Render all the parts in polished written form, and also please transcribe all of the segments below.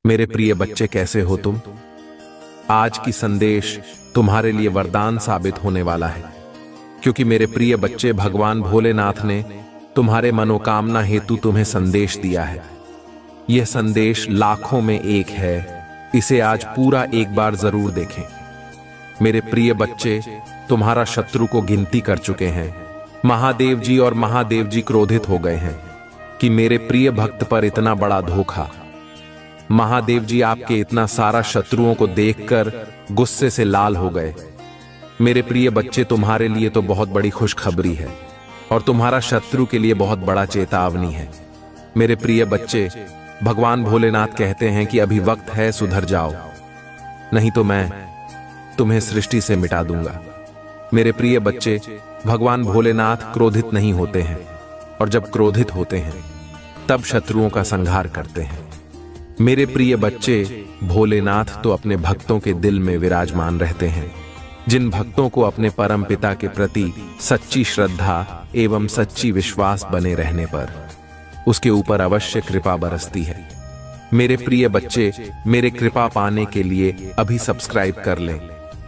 मेरे प्रिय बच्चे, कैसे हो तुम? आज की संदेश तुम्हारे लिए वरदान साबित होने वाला है, क्योंकि मेरे प्रिय बच्चे, भगवान भोलेनाथ ने तुम्हारे मनोकामना हेतु तुम्हें संदेश दिया है। यह संदेश लाखों में एक है, इसे आज पूरा एक बार जरूर देखें। मेरे प्रिय बच्चे, तुम्हारा शत्रु को गिनती कर चुके हैं। महादेव जी और महादेव जी क्रोधित हो गए हैं कि मेरे प्रिय भक्त पर इतना बड़ा धोखा। महादेव जी आपके इतना सारा शत्रुओं को देखकर गुस्से से लाल हो गए। मेरे प्रिय बच्चे, तुम्हारे लिए तो बहुत बड़ी खुशखबरी है और तुम्हारा शत्रु के लिए बहुत बड़ा चेतावनी है। मेरे प्रिय बच्चे, भगवान भोलेनाथ कहते हैं कि अभी वक्त है, सुधर जाओ, नहीं तो मैं तुम्हें सृष्टि से मिटा दूंगा। मेरे प्रिय बच्चे, भगवान भोलेनाथ क्रोधित नहीं होते हैं, और जब क्रोधित होते हैं तब शत्रुओं का संहार करते हैं। मेरे प्रिय बच्चे, भोलेनाथ तो अपने भक्तों के दिल में विराजमान रहते हैं। जिन भक्तों को अपने परम पिता के प्रति सच्ची श्रद्धा एवं सच्ची विश्वास बने रहने पर उसके ऊपर अवश्य कृपा बरसती है। मेरे प्रिय बच्चे, मेरे कृपा पाने के लिए अभी सब्सक्राइब कर लें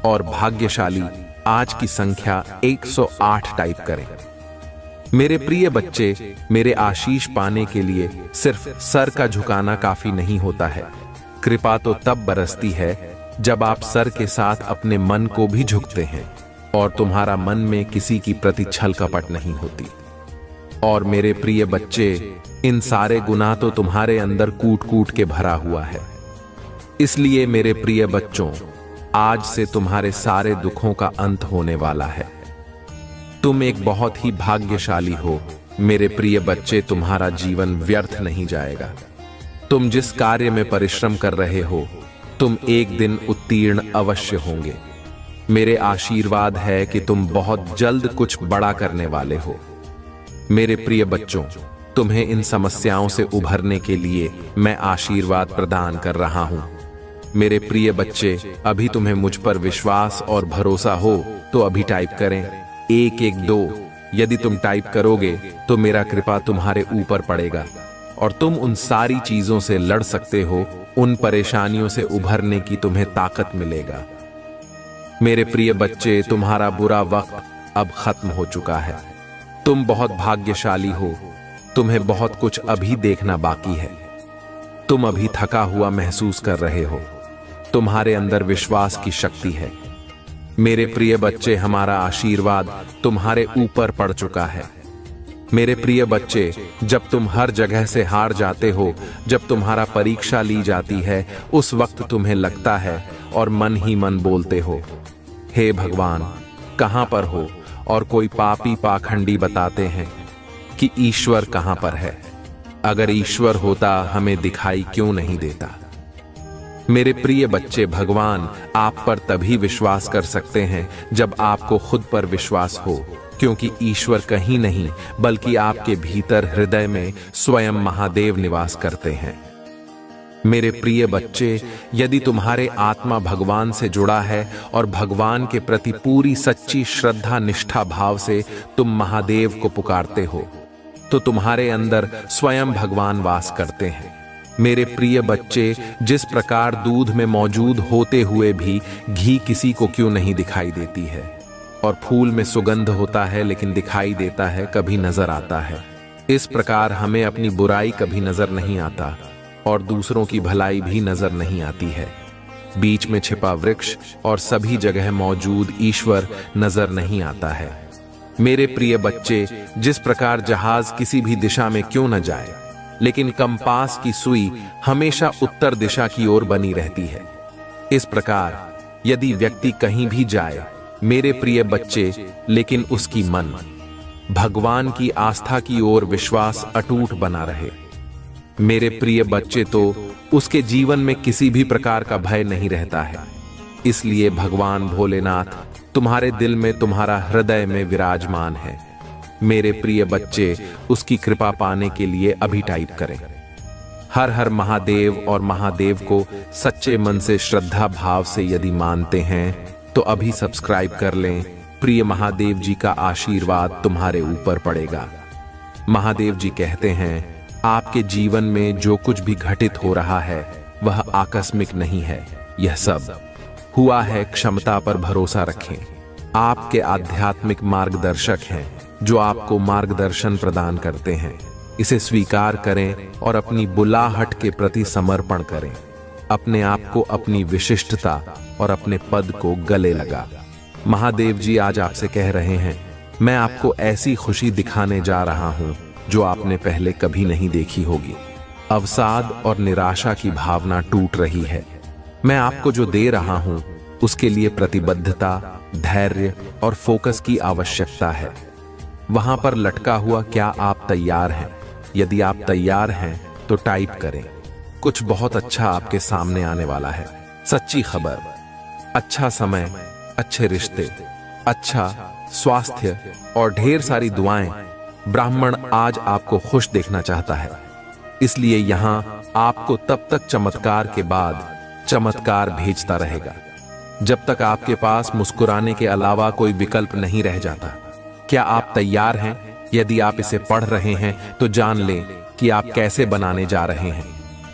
और भाग्यशाली आज की संख्या 108 टाइप करें। मेरे प्रिय बच्चे, मेरे आशीष पाने के लिए सिर्फ सर का झुकाना काफी नहीं होता है। कृपा तो तब बरसती है जब आप सर के साथ अपने मन को भी झुकते हैं और तुम्हारा मन में किसी की प्रति छल कपट नहीं होती। और मेरे प्रिय बच्चे, इन सारे गुनाह तो तुम्हारे अंदर कूट कूट के भरा हुआ है। इसलिए मेरे प्रिय बच्चों, आज से तुम्हारे सारे दुखों का अंत होने वाला है। तुम एक बहुत ही भाग्यशाली हो। मेरे प्रिय बच्चे, तुम्हारा जीवन व्यर्थ नहीं जाएगा। तुम जिस कार्य में परिश्रम कर रहे हो, तुम एक दिन उत्तीर्ण अवश्य होंगे। मेरे आशीर्वाद है कि तुम बहुत जल्द कुछ बड़ा करने वाले हो। मेरे प्रिय बच्चों, तुम्हें इन समस्याओं से उभरने के लिए मैं आशीर्वाद प्रदान कर रहा हूं। मेरे प्रिय बच्चे, अभी तुम्हें मुझ पर विश्वास और भरोसा हो तो अभी टाइप करें 112। यदि तुम टाइप करोगे तो मेरा कृपा तुम्हारे ऊपर पड़ेगा और तुम उन सारी चीजों से लड़ सकते हो। उन परेशानियों से उभरने की तुम्हें ताकत मिलेगा। मेरे प्रिय बच्चे, तुम्हारा बुरा वक्त अब खत्म हो चुका है। तुम बहुत भाग्यशाली हो। तुम्हें बहुत कुछ अभी देखना बाकी है। तुम अभी थका हुआ महसूस कर रहे हो। तुम्हारे अंदर विश्वास की शक्ति है। मेरे प्रिय बच्चे, हमारा आशीर्वाद तुम्हारे ऊपर पड़ चुका है। मेरे प्रिय बच्चे, जब तुम हर जगह से हार जाते हो, जब तुम्हारा परीक्षा ली जाती है, उस वक्त तुम्हें लगता है और मन ही मन बोलते हो, हे भगवान कहां पर हो? और कोई पापी पाखंडी बताते हैं कि ईश्वर कहां पर है। अगर ईश्वर होता हमें दिखाई क्यों नहीं देता? मेरे प्रिय बच्चे, भगवान आप पर तभी विश्वास कर सकते हैं जब आपको खुद पर विश्वास हो, क्योंकि ईश्वर कहीं नहीं बल्कि आपके भीतर हृदय में स्वयं महादेव निवास करते हैं। मेरे प्रिय बच्चे, यदि तुम्हारे आत्मा भगवान से जुड़ा है और भगवान के प्रति पूरी सच्ची श्रद्धा निष्ठा भाव से तुम महादेव को पुकारते हो, तो तुम्हारे अंदर स्वयं भगवान वास करते हैं। मेरे प्रिय बच्चे, जिस प्रकार दूध में मौजूद होते हुए भी घी किसी को क्यों नहीं दिखाई देती है, और फूल में सुगंध होता है लेकिन दिखाई देता है, कभी नजर आता है, इस प्रकार हमें अपनी बुराई कभी नजर नहीं आता और दूसरों की भलाई भी नजर नहीं आती है। बीच में छिपा वृक्ष और सभी जगह मौजूद ईश्वर नजर नहीं आता है। मेरे प्रिय बच्चे, जिस प्रकार जहाज किसी भी दिशा में क्यों न जाए, लेकिन कंपास की सुई हमेशा उत्तर दिशा की ओर बनी रहती है, इस प्रकार यदि व्यक्ति कहीं भी जाए, मेरे प्रिय बच्चे, लेकिन उसकी मन भगवान की आस्था की ओर विश्वास अटूट बना रहे, मेरे प्रिय बच्चे, तो उसके जीवन में किसी भी प्रकार का भय नहीं रहता है। इसलिए भगवान भोलेनाथ तुम्हारे दिल में, तुम्हारा हृदय में विराजमान है। मेरे प्रिय बच्चे, उसकी कृपा पाने के लिए अभी टाइप करें हर हर महादेव और महादेव को सच्चे मन से श्रद्धा भाव से यदि मानते हैं तो अभी सब्सक्राइब कर लें। प्रिय महादेव जी का आशीर्वाद तुम्हारे ऊपर पड़ेगा। महादेव जी कहते हैं, आपके जीवन में जो कुछ भी घटित हो रहा है वह आकस्मिक नहीं है। यह सब हुआ है क्षमता पर भरोसा रखें। आपके आध्यात्मिक मार्गदर्शक हैं जो आपको मार्गदर्शन प्रदान करते हैं। इसे स्वीकार करें और अपनी बुलाहट के प्रति समर्पण करें। अपने आप को, अपनी विशिष्टता और अपने पद को गले लगा। महादेव जी आज आपसे कह रहे हैं, मैं आपको ऐसी खुशी दिखाने जा रहा हूं जो आपने पहले कभी नहीं देखी होगी। अवसाद और निराशा की भावना टूट रही है। मैं आपको जो दे रहा हूं उसके लिए प्रतिबद्धता, धैर्य और फोकस की आवश्यकता है। वहां पर लटका हुआ क्या आप तैयार हैं? यदि आप तैयार हैं तो टाइप करें। कुछ बहुत अच्छा आपके सामने आने वाला है। सच्ची खबर, अच्छा समय, अच्छे रिश्ते, अच्छा स्वास्थ्य और ढेर सारी दुआएं। ब्राह्मण आज आपको खुश देखना चाहता है, इसलिए यहां आपको तब तक चमत्कार के बाद चमत्कार भेजता रहेगा जब तक आपके पास मुस्कुराने के अलावा कोई विकल्प नहीं रह जाता। क्या आप तैयार हैं? यदि आप इसे पढ़ रहे हैं तो जान लें कि आप कैसे बनाने जा रहे हैं।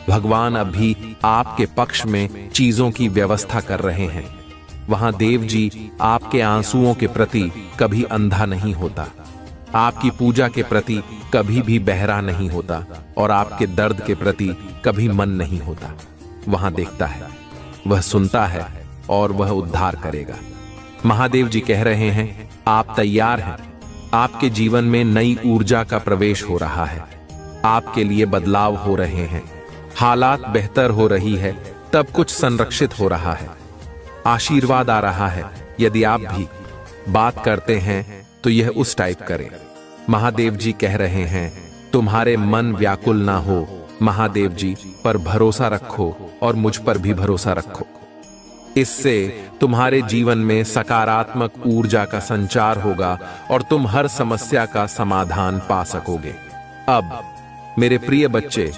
भगवान अभी आपके पक्ष में चीजों की व्यवस्था कर रहे हैं। वहां देव जी आपके आंसुओं के प्रति कभी अंधा नहीं होता, आपकी पूजा के प्रति कभी भी बहरा नहीं होता और आपके दर्द के प्रति कभी मन नहीं होता। वहां देखता है, वह सुनता है और वह उद्धार करेगा। महादेव जी कह रहे हैं, आप तैयार हैं। आपके जीवन में नई ऊर्जा का प्रवेश हो रहा है। आपके लिए बदलाव हो रहे हैं। हालात बेहतर हो रही है, तब कुछ संरक्षित हो रहा है। आशीर्वाद आ रहा है। यदि आप भी बात करते हैं तो यह उस टाइप करें। महादेव जी कह रहे हैं, तुम्हारे मन व्याकुल ना हो। महादेव जी पर भरोसा रखो और मुझ पर भी भरोसा रखो। इससे तुम्हारे जीवन में सकारात्मक ऊर्जा का संचार होगा और तुम हर समस्या का समाधान पा सकोगे। अब मेरे प्रिय बच्चे,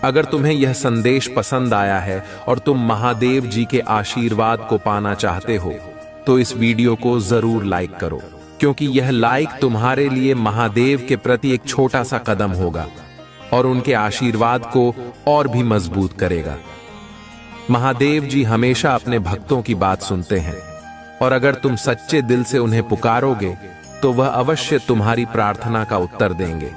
अगर तुम्हें यह संदेश पसंद आया है और तुम महादेव जी के आशीर्वाद को पाना चाहते हो तो इस वीडियो को जरूर लाइक करो, क्योंकि यह लाइक तुम्हारे लिए महादेव के प्रति एक छोटा सा कदम होगा और उनके आशीर्वाद को और भी मजबूत करेगा। महादेव जी हमेशा अपने भक्तों की बात सुनते हैं और अगर तुम सच्चे दिल से उन्हें पुकारोगे तो वह अवश्य तुम्हारी प्रार्थना का उत्तर देंगे।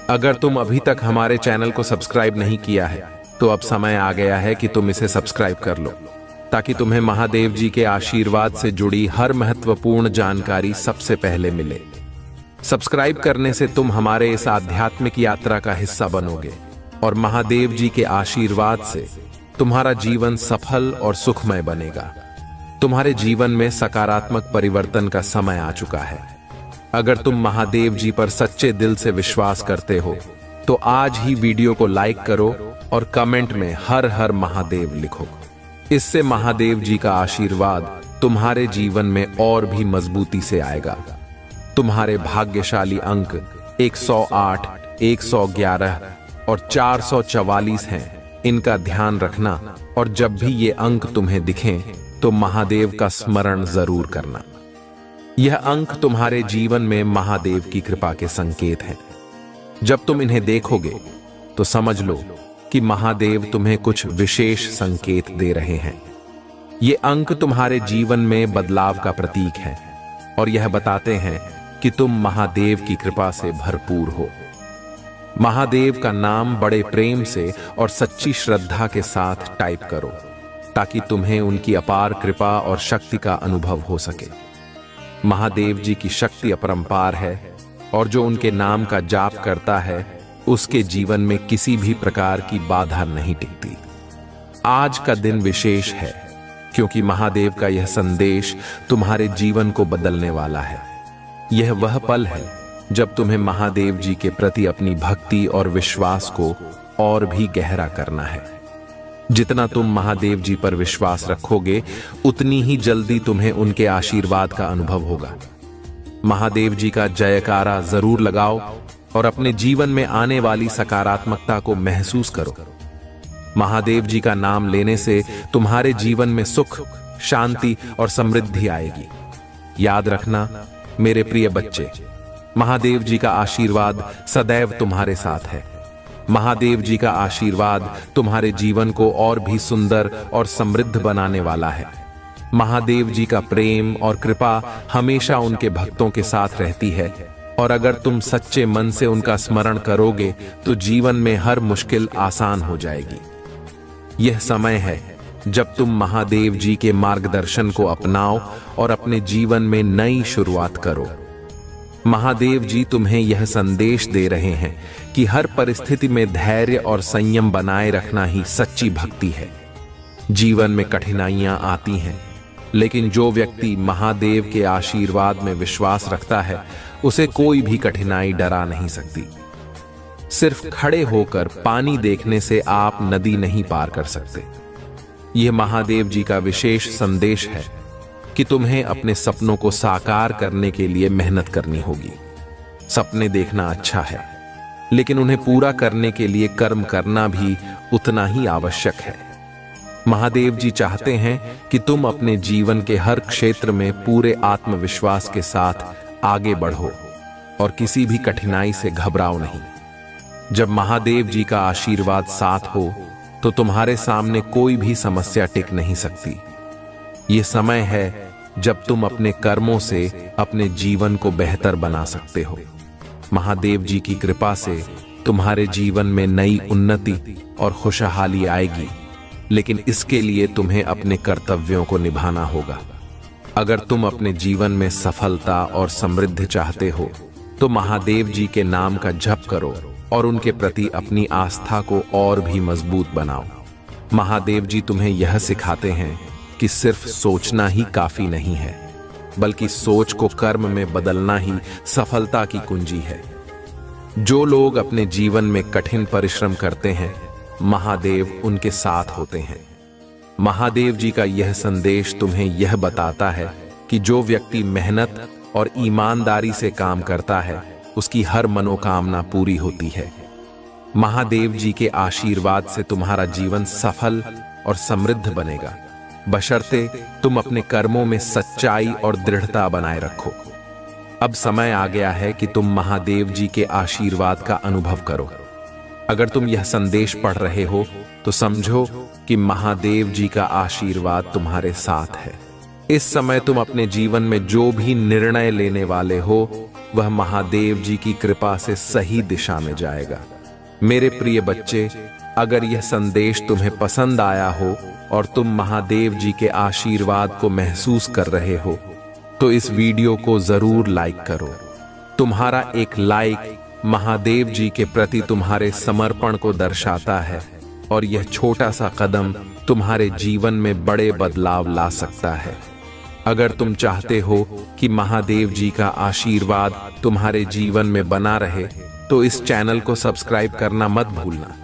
अगर तुम अभी तक हमारे चैनल को सब्सक्राइब नहीं किया है तो अब समय आ गया है कि तुम इसे सब्सक्राइब कर लो, ताकि तुम्हें महादेव जी के आशीर्वाद से जुड़ी हर महत्वपूर्ण जानकारी सबसे पहले मिले। सब्सक्राइब करने से तुम हमारे इस आध्यात्मिक यात्रा का हिस्सा बनोगे और महादेव जी के आशीर्वाद से तुम्हारा जीवन सफल और सुखमय बनेगा। तुम्हारे जीवन में सकारात्मक परिवर्तन का समय आ चुका है। अगर तुम महादेव जी पर सच्चे दिल से विश्वास करते हो तो आज ही वीडियो को लाइक करो और कमेंट में हर हर महादेव लिखो। इससे महादेव जी का आशीर्वाद तुम्हारे जीवन में और भी मजबूती से आएगा। तुम्हारे भाग्यशाली अंक 108, 111 और 444 हैं। इनका ध्यान रखना और जब भी ये अंक तुम्हें दिखें तो महादेव का स्मरण जरूर करना। यह अंक तुम्हारे जीवन में महादेव की कृपा के संकेत हैं। जब तुम इन्हें देखोगे तो समझ लो कि महादेव तुम्हें कुछ विशेष संकेत दे रहे हैं। ये अंक तुम्हारे जीवन में बदलाव का प्रतीक है और यह बताते हैं कि तुम महादेव की कृपा से भरपूर हो। महादेव का नाम बड़े प्रेम से और सच्ची श्रद्धा के साथ टाइप करो, ताकि तुम्हें उनकी अपार कृपा और शक्ति का अनुभव हो सके। महादेव जी की शक्ति अपरंपार है और जो उनके नाम का जाप करता है उसके जीवन में किसी भी प्रकार की बाधा नहीं टिकती। आज का दिन विशेष है क्योंकि महादेव का यह संदेश तुम्हारे जीवन को बदलने वाला है। यह वह पल है जब तुम्हें महादेव जी के प्रति अपनी भक्ति और विश्वास को और भी गहरा करना है। जितना तुम महादेव जी पर विश्वास रखोगे उतनी ही जल्दी तुम्हें उनके आशीर्वाद का अनुभव होगा। महादेव जी का जयकारा जरूर लगाओ और अपने जीवन में आने वाली सकारात्मकता को महसूस करो। महादेव जी का नाम लेने से तुम्हारे जीवन में सुख, शांति और समृद्धि आएगी। याद रखना मेरे प्रिय बच्चे, महादेव जी का आशीर्वाद सदैव तुम्हारे साथ है। महादेव जी का आशीर्वाद तुम्हारे जीवन को और भी सुंदर और समृद्ध बनाने वाला है। महादेव जी का प्रेम और कृपा हमेशा उनके भक्तों के साथ रहती है, और अगर तुम सच्चे मन से उनका स्मरण करोगे तो जीवन में हर मुश्किल आसान हो जाएगी। यह समय है जब तुम महादेव जी के मार्गदर्शन को अपनाओ और अपने जीवन में नई शुरुआत करो। महादेव जी तुम्हें यह संदेश दे रहे हैं कि हर परिस्थिति में धैर्य और संयम बनाए रखना ही सच्ची भक्ति है। जीवन में कठिनाइयां आती हैं, लेकिन जो व्यक्ति महादेव के आशीर्वाद में विश्वास रखता है उसे कोई भी कठिनाई डरा नहीं सकती। सिर्फ खड़े होकर पानी देखने से आप नदी नहीं पार कर सकते। यह महादेव जी का विशेष संदेश है कि तुम्हें अपने सपनों को साकार करने के लिए मेहनत करनी होगी। सपने देखना अच्छा है, लेकिन उन्हें पूरा करने के लिए कर्म करना भी उतना ही आवश्यक है। महादेव जी चाहते हैं कि तुम अपने जीवन के हर क्षेत्र में पूरे आत्मविश्वास के साथ आगे बढ़ो और किसी भी कठिनाई से घबराओ नहीं। जब महादेव जी का आशीर्वाद साथ हो तो तुम्हारे सामने कोई भी समस्या टिक नहीं सकती। ये समय है जब तुम अपने कर्मों से अपने जीवन को बेहतर बना सकते हो। महादेव जी की कृपा से तुम्हारे जीवन में नई उन्नति और खुशहाली आएगी, लेकिन इसके लिए तुम्हें अपने कर्तव्यों को निभाना होगा। अगर तुम अपने जीवन में सफलता और समृद्धि चाहते हो तो महादेव जी के नाम का जप करो और उनके प्रति अपनी आस्था को और भी मजबूत बनाओ। महादेव जी तुम्हें यह सिखाते हैं कि सिर्फ सोचना ही काफी नहीं है, बल्कि सोच को कर्म में बदलना ही सफलता की कुंजी है। जो लोग अपने जीवन में कठिन परिश्रम करते हैं, महादेव उनके साथ होते हैं। महादेव जी का यह संदेश तुम्हें यह बताता है कि जो व्यक्ति मेहनत और ईमानदारी से काम करता है उसकी हर मनोकामना पूरी होती है। महादेव जी के आशीर्वाद से तुम्हारा जीवन सफल और समृद्ध बनेगा, बशर्ते तुम अपने कर्मों में सच्चाई और दृढ़ता बनाए रखो। अब समय आ गया है कि तुम महादेव जी के आशीर्वाद का अनुभव करो। अगर तुम यह संदेश पढ़ रहे हो तो समझो कि महादेव जी का आशीर्वाद तुम्हारे साथ है। इस समय तुम अपने जीवन में जो भी निर्णय लेने वाले हो वह महादेव जी की कृपा से सही दिशा में जाएगा। मेरे प्रिय बच्चे, अगर यह संदेश तुम्हें पसंद आया हो और तुम महादेव जी के आशीर्वाद को महसूस कर रहे हो तो इस वीडियो को जरूर लाइक करो। तुम्हारा एक लाइक महादेव जी के प्रति तुम्हारे समर्पण को दर्शाता है और यह छोटा सा कदम तुम्हारे जीवन में बड़े बदलाव ला सकता है। अगर तुम चाहते हो कि महादेव जी का आशीर्वाद तुम्हारे जीवन में बना रहे तो इस चैनल को सब्सक्राइब करना मत भूलना,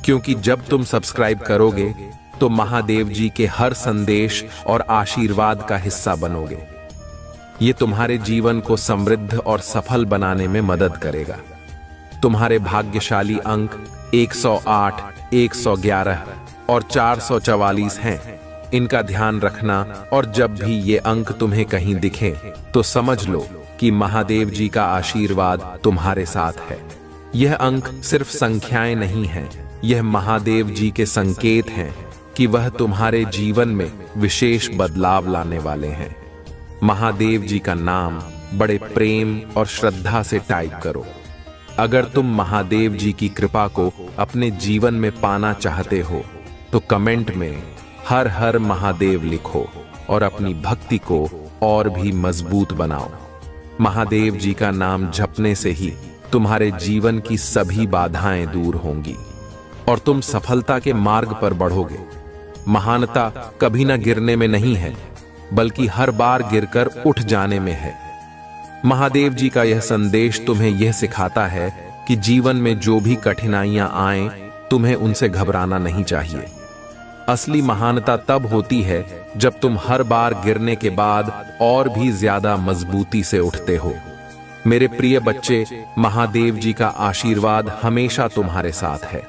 क्योंकि जब तुम सब्सक्राइब करोगे तो महादेव जी के हर संदेश और आशीर्वाद का हिस्सा बनोगे। ये तुम्हारे जीवन को समृद्ध और सफल बनाने में मदद करेगा। तुम्हारे भाग्यशाली अंक 108, 111 और 444 हैं। इनका ध्यान रखना और जब भी ये अंक तुम्हें कहीं दिखे तो समझ लो कि महादेव जी का आशीर्वाद तुम्हारे साथ है। यह अंक सिर्फ संख्याएं नहीं हैं, यह महादेव जी के संकेत हैं कि वह तुम्हारे जीवन में विशेष बदलाव लाने वाले हैं। महादेव जी का नाम बड़े प्रेम और श्रद्धा से टाइप करो। अगर तुम महादेव जी की कृपा को अपने जीवन में पाना चाहते हो तो कमेंट में हर हर महादेव लिखो और अपनी भक्ति को और भी मजबूत बनाओ। महादेव जी का नाम जपने से ही तुम्हारे जीवन की सभी बाधाएं दूर होंगी और तुम सफलता के मार्ग पर बढ़ोगे। महानता कभी न गिरने में नहीं है, बल्कि हर बार गिरकर उठ जाने में है। महादेव जी का यह संदेश तुम्हें यह सिखाता है कि जीवन में जो भी कठिनाइयां आएं, तुम्हें उनसे घबराना नहीं चाहिए। असली महानता तब होती है जब तुम हर बार गिरने के बाद और भी ज्यादा मजबूती से उठते हो। मेरे प्रिय बच्चे, महादेव जी का आशीर्वाद हमेशा तुम्हारे साथ है।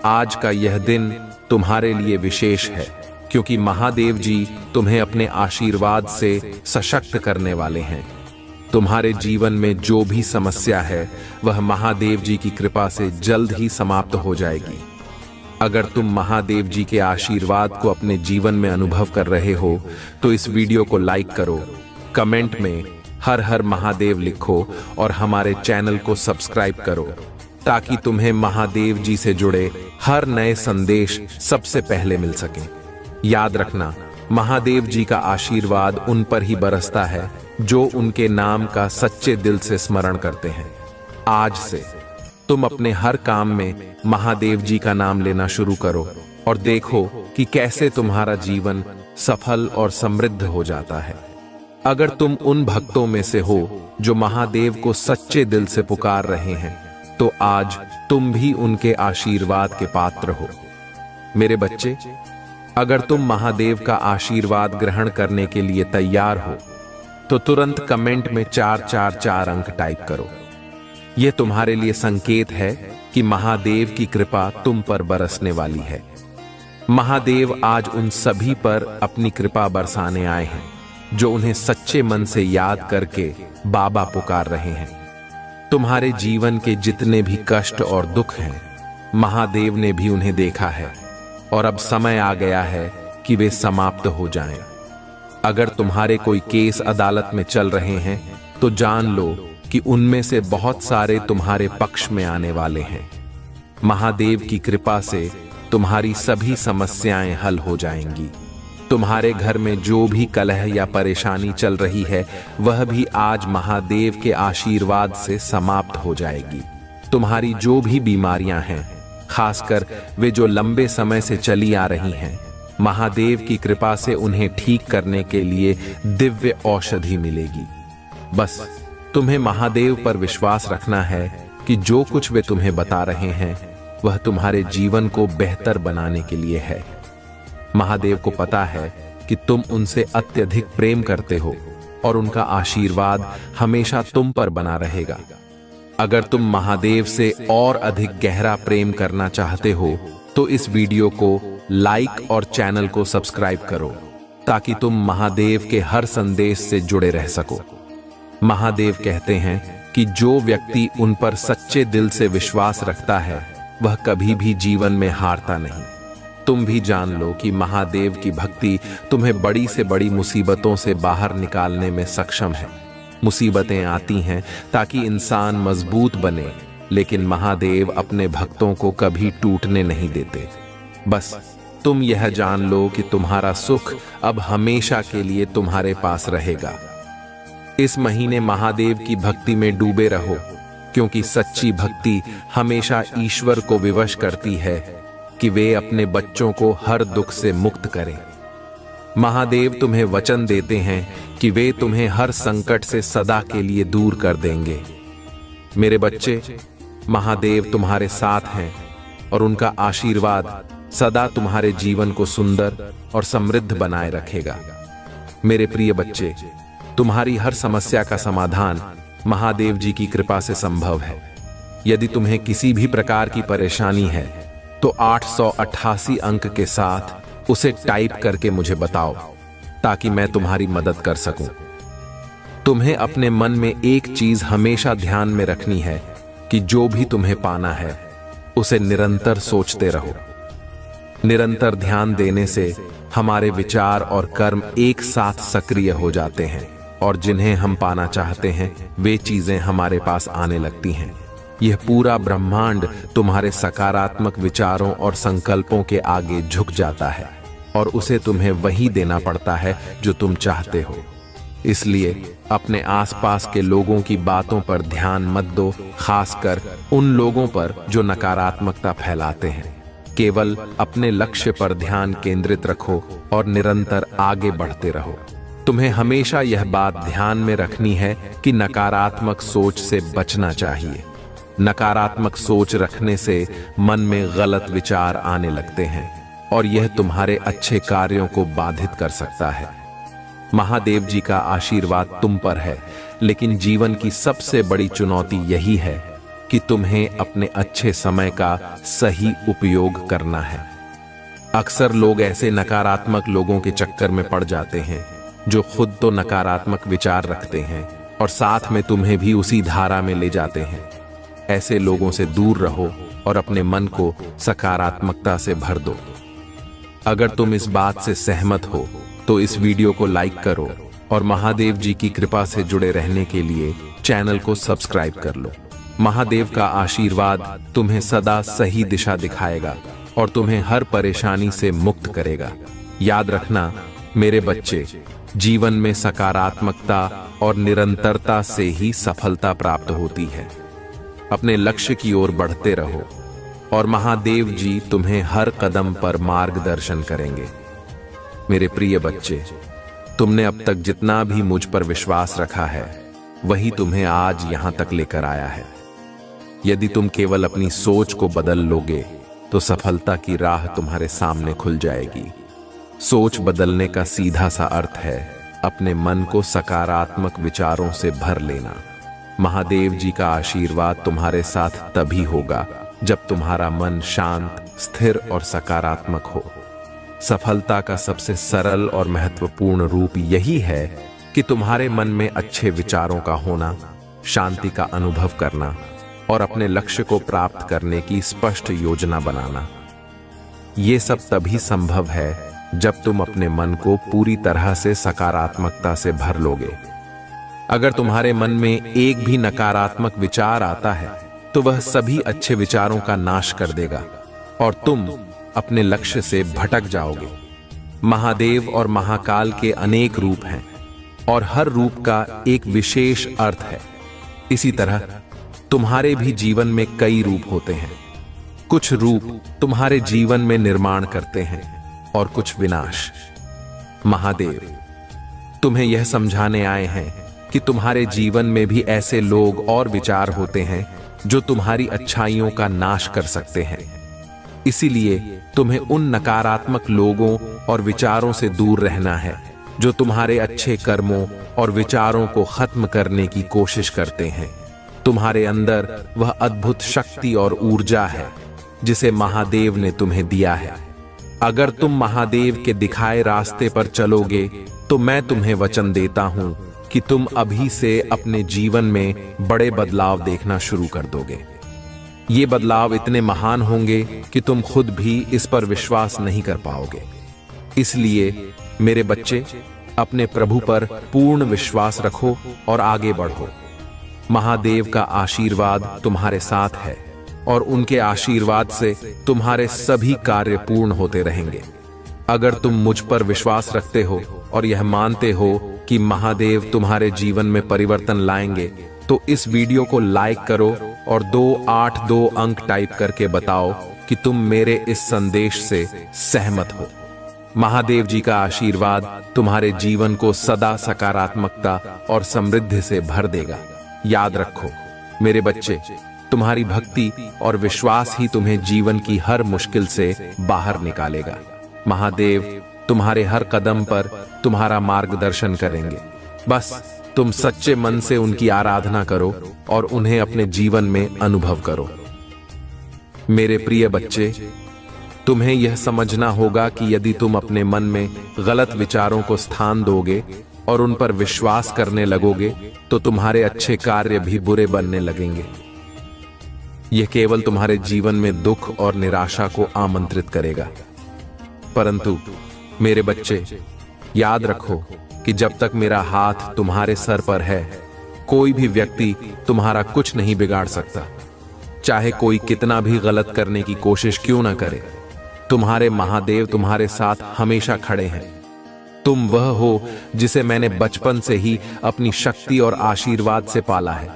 आज का यह दिन तुम्हारे लिए विशेष है, क्योंकि महादेव जी तुम्हें अपने आशीर्वाद से सशक्त करने वाले हैं। तुम्हारे जीवन में जो भी समस्या है वह महादेव जी की कृपा से जल्द ही समाप्त हो जाएगी। अगर तुम महादेव जी के आशीर्वाद को अपने जीवन में अनुभव कर रहे हो तो इस वीडियो को लाइक करो, कमेंट में हर हर महादेव लिखो और हमारे चैनल को सब्सक्राइब करो ताकि तुम्हें महादेव जी से जुड़े हर नए संदेश सबसे पहले मिल सके। याद रखना, महादेव जी का आशीर्वाद उन पर ही बरसता है जो उनके नाम का सच्चे दिल से स्मरण करते हैं। आज से तुम अपने हर काम में महादेव जी का नाम लेना शुरू करो और देखो कि कैसे तुम्हारा जीवन सफल और समृद्ध हो जाता है। अगर तुम उन भक्तों में से हो जो महादेव को सच्चे दिल से पुकार रहे हैं तो आज तुम भी उनके आशीर्वाद के पात्र हो। मेरे बच्चे, अगर तुम महादेव का आशीर्वाद ग्रहण करने के लिए तैयार हो तो तुरंत कमेंट में 444 अंक टाइप करो। यह तुम्हारे लिए संकेत है कि महादेव की कृपा तुम पर बरसने वाली है। महादेव आज उन सभी पर अपनी कृपा बरसाने आए हैं जो उन्हें सच्चे मन से याद करके बाबा पुकार रहे हैं। तुम्हारे जीवन के जितने भी कष्ट और दुख हैं, महादेव ने भी उन्हें देखा है और अब समय आ गया है कि वे समाप्त हो जाएं। अगर तुम्हारे कोई केस अदालत में चल रहे हैं तो जान लो कि उनमें से बहुत सारे तुम्हारे पक्ष में आने वाले हैं। महादेव की कृपा से तुम्हारी सभी समस्याएं हल हो जाएंगी। तुम्हारे घर में जो भी कलह या परेशानी चल रही है वह भी आज महादेव के आशीर्वाद से समाप्त हो जाएगी। तुम्हारी जो भी बीमारियां हैं, खासकर वे जो लंबे समय से चली आ रही हैं, महादेव की कृपा से उन्हें ठीक करने के लिए दिव्य औषधि मिलेगी। बस तुम्हें महादेव पर विश्वास रखना है कि जो कुछ वे तुम्हें बता रहे हैं वह तुम्हारे जीवन को बेहतर बनाने के लिए है। महादेव को पता है कि तुम उनसे अत्यधिक प्रेम करते हो और उनका आशीर्वाद हमेशा तुम पर बना रहेगा। अगर तुम महादेव से और अधिक गहरा प्रेम करना चाहते हो तो इस वीडियो को लाइक और चैनल को सब्सक्राइब करो ताकि तुम महादेव के हर संदेश से जुड़े रह सको। महादेव कहते हैं कि जो व्यक्ति उन पर सच्चे दिल से विश्वास रखता है वह कभी भी जीवन में हारता नहीं। तुम भी जान लो कि महादेव की भक्ति तुम्हें बड़ी से बड़ी मुसीबतों से बाहर निकालने में सक्षम है। मुसीबतें आती हैं ताकि इंसान मजबूत बने, लेकिन महादेव अपने भक्तों को कभी टूटने नहीं देते। बस तुम यह जान लो कि तुम्हारा सुख अब हमेशा के लिए तुम्हारे पास रहेगा। इस महीने महादेव की भक्ति में डूबे रहो, क्योंकि सच्ची भक्ति हमेशा ईश्वर को विवश करती है कि वे अपने बच्चों को हर दुख से मुक्त करें। महादेव तुम्हें वचन देते हैं कि वे तुम्हें हर संकट से सदा के लिए दूर कर देंगे। मेरे बच्चे, महादेव तुम्हारे साथ हैं और उनका आशीर्वाद सदा तुम्हारे जीवन को सुंदर और समृद्ध बनाए रखेगा। मेरे प्रिय बच्चे, तुम्हारी हर समस्या का समाधान महादेव जी की कृपा से संभव है। यदि तुम्हें किसी भी प्रकार की परेशानी है तो 888 अंक के साथ उसे टाइप करके मुझे बताओ ताकि मैं तुम्हारी मदद कर सकूं। तुम्हें अपने मन में एक चीज हमेशा ध्यान में रखनी है कि जो भी तुम्हें पाना है उसे निरंतर सोचते रहो। निरंतर ध्यान देने से हमारे विचार और कर्म एक साथ सक्रिय हो जाते हैं और जिन्हें हम पाना चाहते हैं वे चीजें हमारे पास आने लगती हैं। यह पूरा ब्रह्मांड तुम्हारे सकारात्मक विचारों और संकल्पों के आगे झुक जाता है और उसे तुम्हें वही देना पड़ता है जो तुम चाहते हो। इसलिए अपने आसपास के लोगों की बातों पर ध्यान मत दो, खासकर उन लोगों पर जो नकारात्मकता फैलाते हैं। केवल अपने लक्ष्य पर ध्यान केंद्रित रखो और निरंतर आगे बढ़ते रहो। तुम्हें हमेशा यह बात ध्यान में रखनी है कि नकारात्मक सोच से बचना चाहिए। नकारात्मक सोच रखने से मन में गलत विचार आने लगते हैं और यह तुम्हारे अच्छे कार्यों को बाधित कर सकता है। महादेव जी का आशीर्वाद तुम पर है, लेकिन जीवन की सबसे बड़ी चुनौती यही है कि तुम्हें अपने अच्छे समय का सही उपयोग करना है। अक्सर लोग ऐसे नकारात्मक लोगों के चक्कर में पड़ जाते हैं जो खुद तो नकारात्मक विचार रखते हैं और साथ में तुम्हें भी उसी धारा में ले जाते हैं। ऐसे लोगों से दूर रहो और अपने मन को सकारात्मकता से भर दो। अगर तुम इस बात से सहमत हो तो इस वीडियो को लाइक करो और महादेव जी की कृपा से जुड़े रहने के लिए चैनल को सब्सक्राइब कर लो। महादेव का आशीर्वाद तुम्हें सदा सही दिशा दिखाएगा और तुम्हें हर परेशानी से मुक्त करेगा। याद रखना मेरे बच्चे, जीवन में सकारात्मकता और निरंतरता से ही सफलता प्राप्त होती है। अपने लक्ष्य की ओर बढ़ते रहो और महादेव जी तुम्हें हर कदम पर मार्गदर्शन करेंगे। मेरे प्रिय बच्चे, तुमने अब तक जितना भी मुझ पर विश्वास रखा है वही तुम्हें आज यहां तक लेकर आया है। यदि तुम केवल अपनी सोच को बदल लोगे तो सफलता की राह तुम्हारे सामने खुल जाएगी। सोच बदलने का सीधा सा अर्थ है अपने मन को सकारात्मक विचारों से भर लेना। महादेव जी का आशीर्वाद तुम्हारे साथ तभी होगा जब तुम्हारा मन शांत, स्थिर और सकारात्मक हो। सफलता का सबसे सरल और महत्वपूर्ण रूप यही है कि तुम्हारे मन में अच्छे विचारों का होना, शांति का अनुभव करना और अपने लक्ष्य को प्राप्त करने की स्पष्ट योजना बनाना। ये सब तभी संभव है जब तुम अपने मन को पूरी तरह से सकारात्मकता से भर लोगे। अगर तुम्हारे मन में एक भी नकारात्मक विचार आता है तो वह सभी अच्छे विचारों का नाश कर देगा और तुम अपने लक्ष्य से भटक जाओगे। महादेव और महाकाल के अनेक रूप हैं और हर रूप का एक विशेष अर्थ है। इसी तरह तुम्हारे भी जीवन में कई रूप होते हैं। कुछ रूप तुम्हारे जीवन में निर्माण करते हैं और कुछ विनाश। महादेव तुम्हें यह समझाने आए हैं कि तुम्हारे जीवन में भी ऐसे लोग और विचार होते हैं जो तुम्हारी अच्छाइयों का नाश कर सकते हैं। इसीलिए तुम्हें उन नकारात्मक लोगों और विचारों से दूर रहना है जो तुम्हारे अच्छे कर्मों और विचारों को खत्म करने की कोशिश करते हैं। तुम्हारे अंदर वह अद्भुत शक्ति और ऊर्जा है जिसे महादेव ने तुम्हें दिया है। अगर तुम महादेव के दिखाए रास्ते पर चलोगे तो मैं तुम्हें वचन देता हूं कि तुम अभी से अपने जीवन में बड़े बदलाव देखना शुरू कर दोगे। ये बदलाव इतने महान होंगे कि तुम खुद भी इस पर विश्वास नहीं कर पाओगे। इसलिए मेरे बच्चे, अपने प्रभु पर पूर्ण विश्वास रखो और आगे बढ़ो। महादेव का आशीर्वाद तुम्हारे साथ है और उनके आशीर्वाद से तुम्हारे सभी कार्य पूर्ण होते रहेंगे। अगर तुम मुझ पर विश्वास रखते हो और यह मानते हो कि महादेव तुम्हारे जीवन में परिवर्तन लाएंगे तो इस वीडियो को लाइक करो और 282 अंक टाइप करके बताओ कि तुम मेरे इस संदेश से सहमत हो। महादेव जी का आशीर्वाद तुम्हारे जीवन को सदा सकारात्मकता और समृद्धि से भर देगा। याद रखो मेरे बच्चे, तुम्हारी भक्ति और विश्वास ही तुम्हें जीवन की हर मुश्किल से बाहर निकालेगा। महादेव तुम्हारे हर कदम पर तुम्हारा मार्गदर्शन करेंगे। बस तुम सच्चे मन से उनकी आराधना करो और उन्हें अपने जीवन में अनुभव करो। मेरे प्रिय बच्चे, तुम्हें यह समझना होगा कि यदि तुम अपने मन में गलत विचारों को स्थान दोगे और उन पर विश्वास करने लगोगे तो तुम्हारे अच्छे कार्य भी बुरे बनने लगेंगे। यह केवल तुम्हारे जीवन में दुख और निराशा को आमंत्रित करेगा। परंतु मेरे बच्चे, याद रखो कि जब तक मेरा हाथ तुम्हारे सर पर है कोई भी व्यक्ति तुम्हारा कुछ नहीं बिगाड़ सकता। चाहे कोई कितना भी गलत करने की कोशिश क्यों ना करे, तुम्हारे महादेव तुम्हारे साथ हमेशा खड़े हैं। तुम वह हो जिसे मैंने बचपन से ही अपनी शक्ति और आशीर्वाद से पाला है।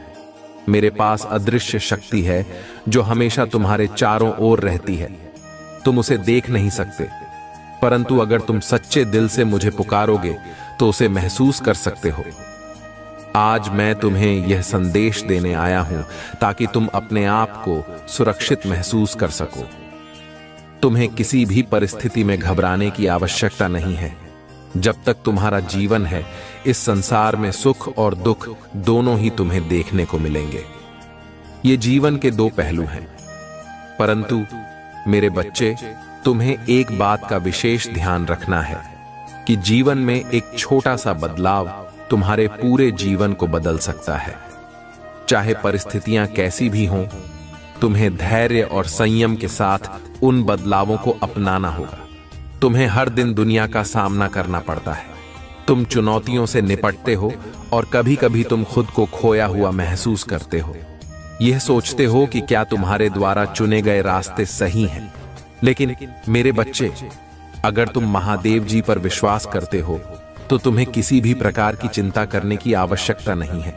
मेरे पास अदृश्य शक्ति है जो हमेशा तुम्हारे चारों ओर रहती है। तुम उसे देख नहीं सकते, परंतु अगर तुम सच्चे दिल से मुझे पुकारोगे तो उसे महसूस कर सकते हो। आज मैं तुम्हें यह संदेश देने आया हूं ताकि तुम अपने आप को सुरक्षित महसूस कर सको। तुम्हें किसी भी परिस्थिति में घबराने की आवश्यकता नहीं है। जब तक तुम्हारा जीवन है, इस संसार में सुख और दुख दोनों ही तुम्हें देखने को मिलेंगे। ये जीवन के दो पहलू हैं, परंतु मेरे बच्चे, तुम्हें एक बात का विशेष ध्यान रखना है कि जीवन में एक छोटा सा बदलाव तुम्हारे पूरे जीवन को बदल सकता है। चाहे परिस्थितियां कैसी भी हों, तुम्हें धैर्य और संयम के साथ उन बदलावों को अपनाना होगा। तुम्हें हर दिन दुनिया का सामना करना पड़ता है। तुम चुनौतियों से निपटते हो और कभी कभी तुम खुद को खोया हुआ महसूस करते हो। यह सोचते हो कि क्या तुम्हारे द्वारा चुने गए रास्ते सही हैं। लेकिन मेरे बच्चे, अगर तुम महादेव जी पर विश्वास करते हो तो तुम्हें किसी भी प्रकार की चिंता करने की आवश्यकता नहीं है।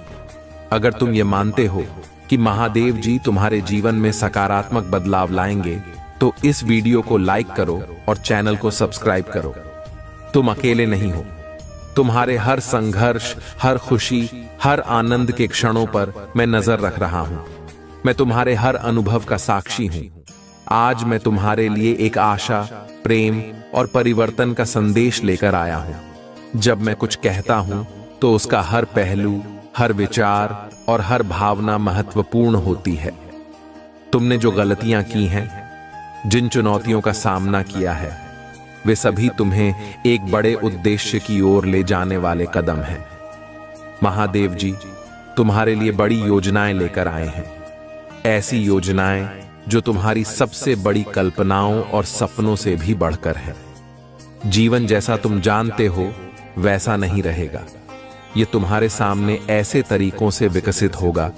अगर तुम ये मानते हो कि महादेव जी तुम्हारे जीवन में सकारात्मक बदलाव लाएंगे तो इस वीडियो को लाइक करो और चैनल को सब्सक्राइब करो। तुम अकेले नहीं हो। तुम्हारे हर संघर्ष, हर खुशी, हर आनंद के क्षणों पर मैं नजर रख रहा हूं। मैं तुम्हारे हर अनुभव का साक्षी हूं। आज मैं तुम्हारे लिए एक आशा, प्रेम और परिवर्तन का संदेश लेकर आया हूं। जब मैं कुछ कहता हूं तो उसका हर पहलू, हर विचार और हर भावना महत्वपूर्ण होती है। तुमने जो गलतियां की हैं, जिन चुनौतियों का सामना किया है, वे सभी तुम्हें एक बड़े उद्देश्य की ओर ले जाने वाले कदम हैं। महादेव जी तुम्हारे लिए बड़ी योजनाएं लेकर आए हैं। ऐसी योजनाएं जो तुम्हारी सबसे बड़ी कल्पनाओं और सपनों से भी बढ़कर है। जीवन जैसा तुम जानते हो वैसा नहीं रहेगा। यह तुम्हारे सामने ऐसे तरीकों से विकसित होगा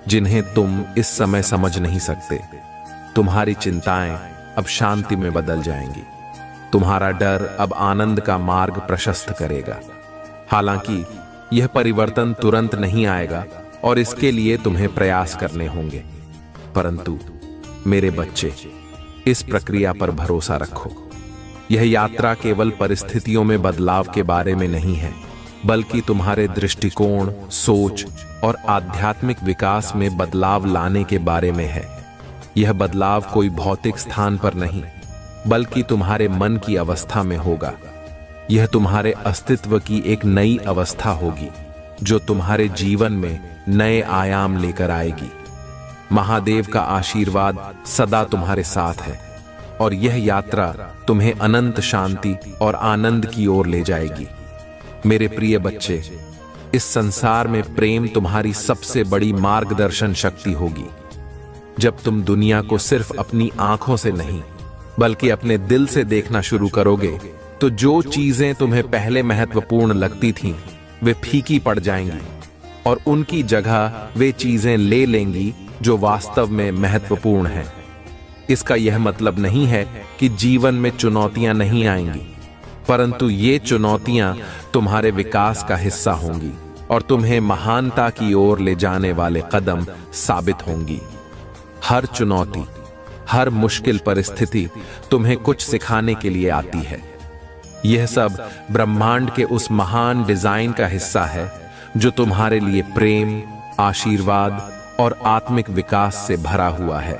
जिन्हें तुम इस समय समझ नहीं सकते। तुम्हारी चिंताएं अब शांति में बदल जाएंगी। तुम्हारा डर अब आनंद का मार्ग प्रशस्त करेगा। हालांकि यह परिवर्तन तुरंत नहीं आएगा और इसके लिए तुम्हें प्रयास करने होंगे, परंतु मेरे बच्चे, इस प्रक्रिया पर भरोसा रखो। यह यात्रा केवल परिस्थितियों में बदलाव के बारे में नहीं है, बल्कि तुम्हारे दृष्टिकोण, सोच और आध्यात्मिक विकास में बदलाव लाने के बारे में है। यह बदलाव कोई भौतिक स्थान पर नहीं, बल्कि तुम्हारे मन की अवस्था में होगा। यह तुम्हारे अस्तित्व की एक नई अवस्था होगी जो तुम्हारे जीवन में नए आयाम लेकर आएगी। महादेव का आशीर्वाद सदा तुम्हारे साथ है और यह यात्रा तुम्हें अनंत शांति और आनंद की ओर ले जाएगी। मेरे प्रिय बच्चे, इस संसार में प्रेम तुम्हारी सबसे बड़ी मार्गदर्शन शक्ति होगी। जब तुम दुनिया को सिर्फ अपनी आंखों से नहीं, बल्कि अपने दिल से देखना शुरू करोगे, तो जो चीजें तुम्हें पहले महत्वपूर्ण लगती थीं, वे फीकी पड़ जाएंगी और उनकी जगह वे चीजें ले लेंगी जो वास्तव में महत्वपूर्ण हैं। इसका यह मतलब नहीं है कि जीवन में चुनौतियां नहीं आएंगी, परंतु ये चुनौतियां तुम्हारे विकास का हिस्सा होंगी और तुम्हें महानता की ओर ले जाने वाले कदम साबित होंगी। हर चुनौती, हर मुश्किल परिस्थिति तुम्हें कुछ सिखाने के लिए आती है। यह सब ब्रह्मांड के उस महान डिजाइन का हिस्सा है जो तुम्हारे लिए प्रेम, आशीर्वाद और आत्मिक विकास से भरा हुआ है।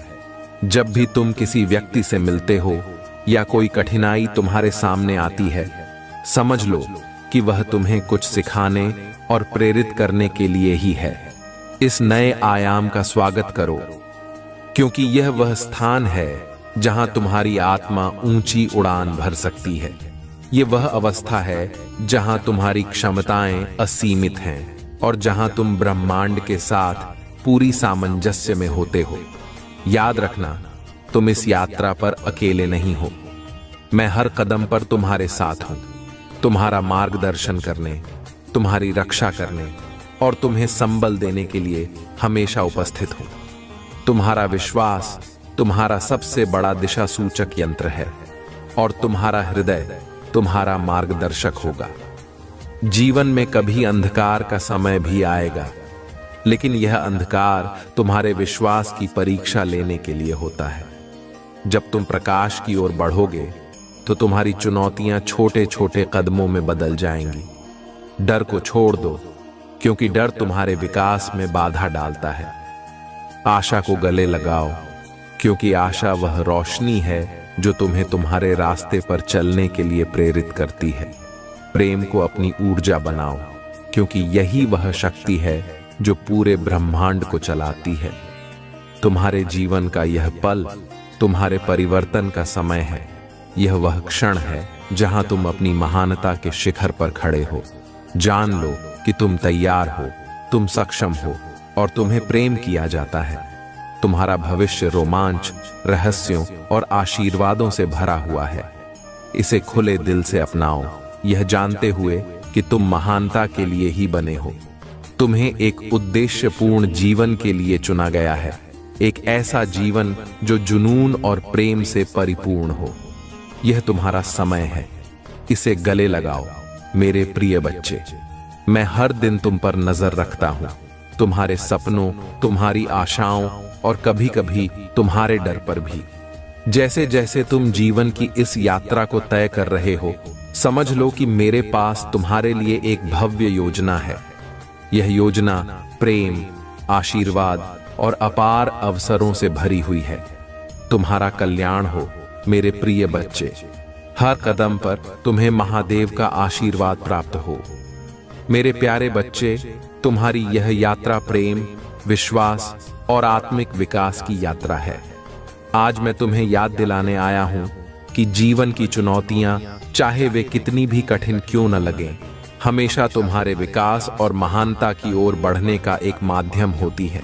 जब भी तुम किसी व्यक्ति से मिलते हो या कोई कठिनाई तुम्हारे सामने आती है, समझ लो कि वह तुम्हें कुछ सिखाने और प्रेरित करने के लिए ही है। इस नए आयाम का स्वागत करो, क्योंकि यह वह स्थान है जहां तुम्हारी आत्मा ऊंची उड़ान भर सकती है। यह वह अवस्था है जहां तुम्हारी क्षमताएं असीमित हैं और जहां तुम ब्रह्मांड के साथ पूरी सामंजस्य में होते हो। याद रखना, तुम इस यात्रा पर अकेले नहीं हो। मैं हर कदम पर तुम्हारे साथ हूं, तुम्हारा मार्गदर्शन करने, तुम्हारी रक्षा करने और तुम्हें संबल देने के लिए हमेशा उपस्थित हूं। तुम्हारा विश्वास तुम्हारा सबसे बड़ा दिशा सूचक यंत्र है और तुम्हारा हृदय तुम्हारा मार्गदर्शक होगा। जीवन में कभी अंधकार का समय भी आएगा, लेकिन यह अंधकार तुम्हारे विश्वास की परीक्षा लेने के लिए होता है। जब तुम प्रकाश की ओर बढ़ोगे तो तुम्हारी चुनौतियां छोटे छोटे कदमों में बदल जाएंगी। डर को छोड़ दो, क्योंकि डर तुम्हारे विकास में बाधा डालता है। आशा को गले लगाओ, क्योंकि आशा वह रोशनी है जो तुम्हें तुम्हारे रास्ते पर चलने के लिए प्रेरित करती है। प्रेम को अपनी ऊर्जा बनाओ, क्योंकि यही वह शक्ति है जो पूरे ब्रह्मांड को चलाती है। तुम्हारे जीवन का यह पल तुम्हारे परिवर्तन का समय है। यह वह क्षण है जहां तुम अपनी महानता के शिखर पर खड़े हो। जान लो कि तुम तैयार हो, तुम सक्षम हो और तुम्हें प्रेम किया जाता है। तुम्हारा भविष्य रोमांच, रहस्यों और आशीर्वादों से भरा हुआ है। इसे खुले दिल से अपनाओ, यह जानते हुए कि तुम महानता के लिए ही बने हो। तुम्हें एक उद्देश्यपूर्ण जीवन के लिए चुना गया है, एक ऐसा जीवन जो जुनून और प्रेम से परिपूर्ण हो। यह तुम्हारा समय है, इसे गले लगाओ मेरे प्रिय बच्चे। मैं हर दिन तुम पर नजर रखता हूं, तुम्हारे सपनों, तुम्हारी आशाओं और कभी कभी तुम्हारे डर पर भी। जैसे जैसे तुम जीवन की इस यात्रा को तय कर रहे हो, समझ लो कि मेरे पास तुम्हारे लिए एक भव्य योजना है। यह योजना प्रेम, आशीर्वाद और अपार अवसरों से भरी हुई है। तुम्हारा कल्याण हो मेरे प्रिय बच्चे। हर कदम पर तुम्हें महादेव का आशीर्वाद प्राप्त हो। मेरे प्यारे बच्चे, तुम्हारी यह यात्रा प्रेम, विश्वास और आत्मिक विकास की यात्रा है। आज मैं तुम्हें याद दिलाने आया हूं कि जीवन की चुनौतियां, चाहे वे कितनी भी कठिन क्यों न लगें, हमेशा तुम्हारे विकास और महानता की ओर बढ़ने का एक माध्यम होती है।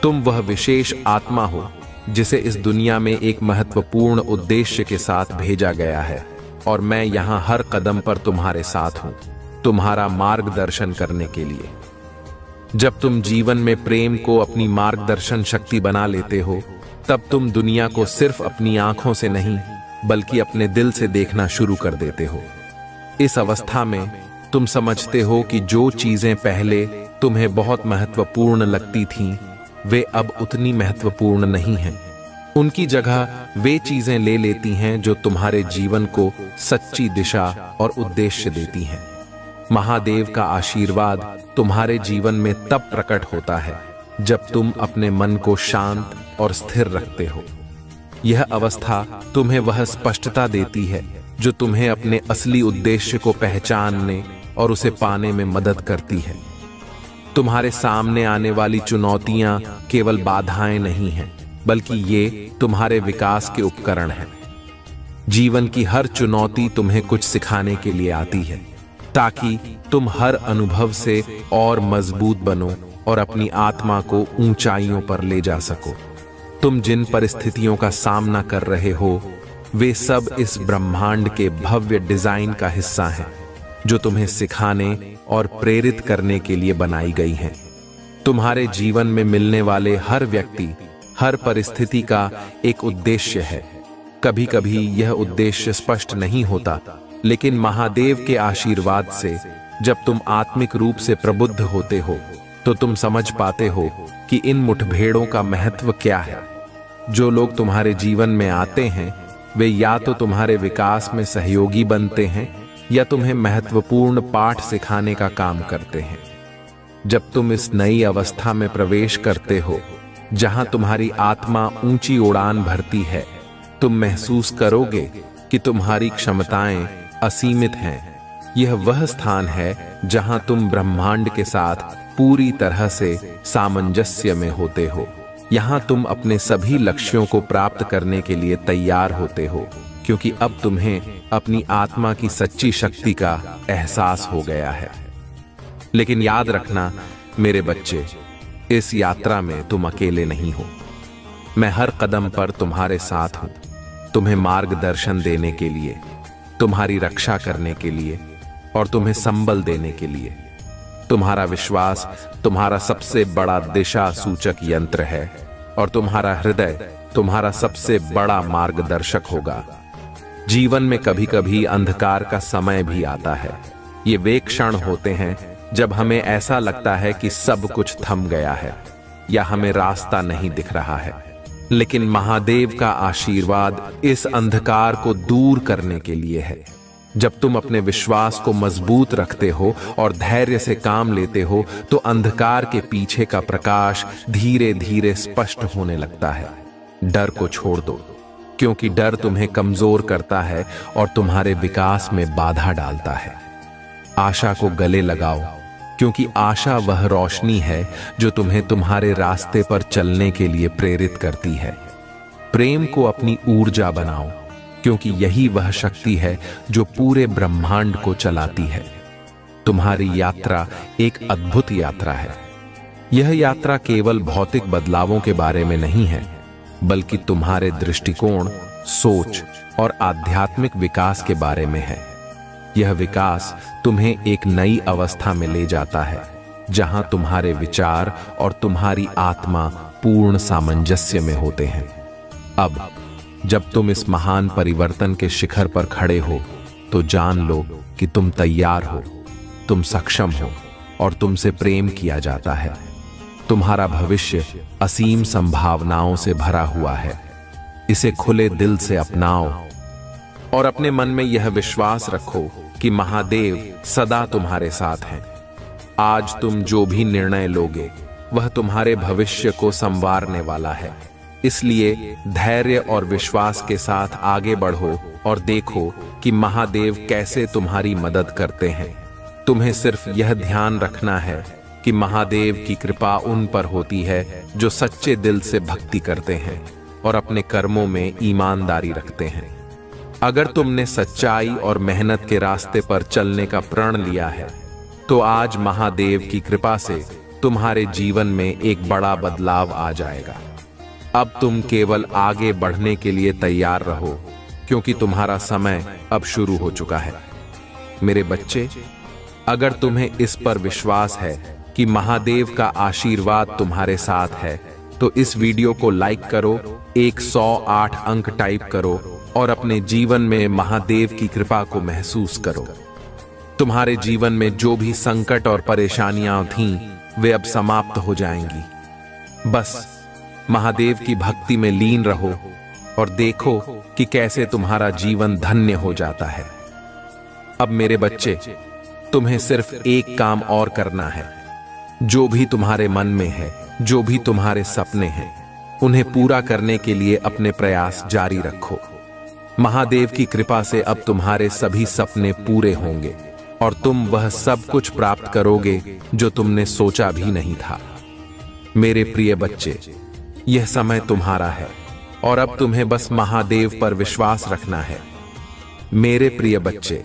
तुम वह विशेष आत्मा हो जिसे इस दुनिया में एक महत्वपूर्ण उद्देश्य के साथ भेजा गया है, और मैं यहाँ हर कदम पर तुम्हारे साथ हूँ, तुम्हारा मार्गदर्शन करने के लिए। जब तुम जीवन में प्रेम को अपनी मार्गदर्शन शक्ति बना लेते हो, तब तुम दुनिया को सिर्फ अपनी आंखों से नहीं बल्कि अपने दिल से देखना शुरू कर देते हो। इस अवस्था में तुम समझते हो कि जो चीजें पहले तुम्हें बहुत महत्वपूर्ण लगती थीं, वे अब उतनी महत्वपूर्ण नहीं हैं। उनकी जगह वे चीजें ले लेती हैं जो तुम्हारे जीवन को सच्ची दिशा और उद्देश्य देती हैं। महादेव का आशीर्वाद तुम्हारे जीवन में तब प्रकट होता है जब तुम अपने मन को शांत और स्थिर रखते हो। यह अवस्था तुम्हें वह स्पष्टता देती है जो तुम्हें अपने असली उद्देश्य को पहचानने और उसे पाने में मदद करती है। तुम्हारे सामने आने वाली चुनौतियां केवल बाधाएं नहीं हैं, बल्कि ये तुम्हारे विकास के उपकरण हैं। जीवन की हर चुनौती तुम्हें कुछ सिखाने के लिए आती है, ताकि तुम हर अनुभव से और मजबूत बनो और अपनी आत्मा को ऊंचाइयों पर ले जा सको। तुम जिन परिस्थितियों का सामना कर रहे हो, वे सब इस ब्रह्मांड के भव्य डिजाइन का हिस्सा हैं, जो तुम्हें सिखाने और प्रेरित करने के लिए बनाई गई हैं। तुम्हारे जीवन में मिलने वाले हर व्यक्ति, हर परिस्थिति का एक उद्देश्य है। कभी कभी यह उद्देश्य स्पष्ट नहीं होता, लेकिन महादेव के आशीर्वाद से जब तुम आत्मिक रूप से प्रबुद्ध होते हो, तो तुम समझ पाते हो कि इन मुठभेड़ों का महत्व क्या है। जो लोग तुम्हारे जीवन में आते हैं, वे या तो तुम्हारे विकास में सहयोगी बनते हैं या तुम्हें महत्वपूर्ण पाठ सिखाने का काम करते हैं। जब तुम इस नई अवस्था में प्रवेश करते हो, जहां तुम्हारी आत्मा ऊंची उड़ान भरती है, तुम महसूस करोगे कि तुम्हारी क्षमताएं असीमित हैं। यह वह स्थान है जहां तुम ब्रह्मांड के साथ पूरी तरह से सामंजस्य में होते हो। यहां तुम अपने सभी लक्ष्यों को प्राप्त करने के लिए तैयार होते हो, क्योंकि अब तुम्हें अपनी आत्मा की सच्ची शक्ति का एहसास हो गया है। लेकिन याद रखना मेरे बच्चे, इस यात्रा में तुम अकेले नहीं हो। मैं हर कदम पर तुम्हारे साथ हूं, तुम्हें मार्गदर्शन देने के लिए, तुम्हारी रक्षा करने के लिए और तुम्हें संबल देने के लिए। तुम्हारा विश्वास तुम्हारा सबसे बड़ा दिशा सूचक यंत्र है, और तुम्हारा हृदय तुम्हारा सबसे बड़ा मार्गदर्शक होगा। जीवन में कभी कभी अंधकार का समय भी आता है। ये वे क्षण होते हैं जब हमें ऐसा लगता है कि सब कुछ थम गया है या हमें रास्ता नहीं दिख रहा है। लेकिन महादेव का आशीर्वाद इस अंधकार को दूर करने के लिए है। जब तुम अपने विश्वास को मजबूत रखते हो और धैर्य से काम लेते हो, तो अंधकार के पीछे का प्रकाश धीरे धीरे स्पष्ट होने लगता है। डर को छोड़ दो, क्योंकि डर तुम्हें कमजोर करता है और तुम्हारे विकास में बाधा डालता है। आशा को गले लगाओ, क्योंकि आशा वह रोशनी है जो तुम्हें तुम्हारे रास्ते पर चलने के लिए प्रेरित करती है। प्रेम को अपनी ऊर्जा बनाओ, क्योंकि यही वह शक्ति है जो पूरे ब्रह्मांड को चलाती है। तुम्हारी यात्रा एक अद्भुत यात्रा है। यह यात्रा केवल भौतिक बदलावों के बारे में नहीं है, बल्कि तुम्हारे दृष्टिकोण, सोच और आध्यात्मिक विकास के बारे में है। यह विकास तुम्हें एक नई अवस्था में ले जाता है, जहां तुम्हारे विचार और तुम्हारी आत्मा पूर्ण सामंजस्य में होते हैं। अब जब तुम इस महान परिवर्तन के शिखर पर खड़े हो, तो जान लो कि तुम तैयार हो, तुम सक्षम हो और तुमसे प्रेम किया जाता है। तुम्हारा भविष्य असीम संभावनाओं से भरा हुआ है। इसे खुले दिल से अपनाओ और अपने मन में यह विश्वास रखो कि महादेव सदा तुम्हारे साथ हैं। आज तुम जो भी निर्णय लोगे, वह तुम्हारे भविष्य को संवारने वाला है। इसलिए धैर्य और विश्वास के साथ आगे बढ़ो और देखो कि महादेव कैसे तुम्हारी मदद करते हैं। तुम्हें सिर्फ यह ध्यान रखना है कि महादेव की कृपा उन पर होती है जो सच्चे दिल से भक्ति करते हैं और अपने कर्मों में ईमानदारी रखते हैं। अगर तुमने सच्चाई और मेहनत के रास्ते पर चलने का प्रण लिया है, तो आज महादेव की कृपा से तुम्हारे जीवन में एक बड़ा बदलाव आ जाएगा। अब तुम केवल आगे बढ़ने के लिए तैयार रहो, क्योंकि तुम्हारा समय अब शुरू हो चुका है। मेरे बच्चे, अगर तुम्हें इस पर विश्वास है कि महादेव का आशीर्वाद तुम्हारे साथ है, तो इस वीडियो को लाइक करो, 108 अंक टाइप करो और अपने जीवन में महादेव की कृपा को महसूस करो। तुम्हारे जीवन में जो भी संकट और परेशानियां थीं, वे अब समाप्त हो जाएंगी। बस महादेव की भक्ति में लीन रहो और देखो कि कैसे तुम्हारा जीवन धन्य हो जाता है। अब मेरे बच्चे, तुम्हें सिर्फ एक काम और करना है। जो भी तुम्हारे मन में है, जो भी तुम्हारे सपने हैं, उन्हें पूरा करने के लिए अपने प्रयास जारी रखो। महादेव की कृपा से अब तुम्हारे सभी सपने पूरे होंगे और तुम वह सब कुछ प्राप्त करोगे जो तुमने सोचा भी नहीं था। मेरे प्रिय बच्चे, यह समय तुम्हारा है और अब तुम्हें बस महादेव पर विश्वास रखना है। मेरे प्रिय बच्चे,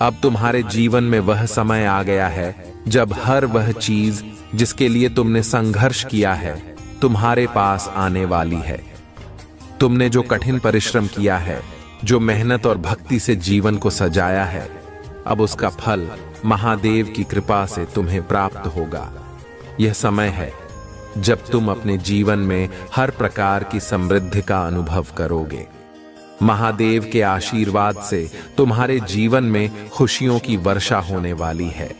अब तुम्हारे जीवन में वह समय आ गया है जब हर वह चीज जिसके लिए तुमने संघर्ष किया है, तुम्हारे पास आने वाली है। तुमने जो कठिन परिश्रम किया है, जो मेहनत और भक्ति से जीवन को सजाया है, अब उसका फल महादेव की कृपा से तुम्हें प्राप्त होगा। यह समय है जब तुम अपने जीवन में हर प्रकार की समृद्धि का अनुभव करोगे। महादेव के आशीर्वाद से तुम्हारे जीवन में खुशियों की वर्षा होने वाली है।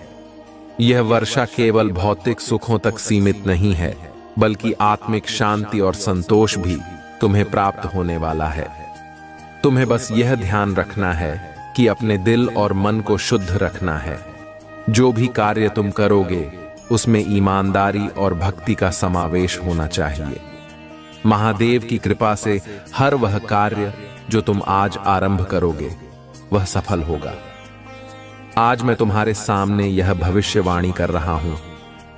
यह वर्षा केवल भौतिक सुखों तक सीमित नहीं है, बल्कि आत्मिक शांति और संतोष भी तुम्हें प्राप्त होने वाला है। तुम्हें बस यह ध्यान रखना है कि अपने दिल और मन को शुद्ध रखना है। जो भी कार्य तुम करोगे, उसमें ईमानदारी और भक्ति का समावेश होना चाहिए। महादेव की कृपा से हर वह कार्य जो तुम आज आरंभ करोगे, वह सफल होगा। आज मैं तुम्हारे सामने यह भविष्यवाणी कर रहा हूं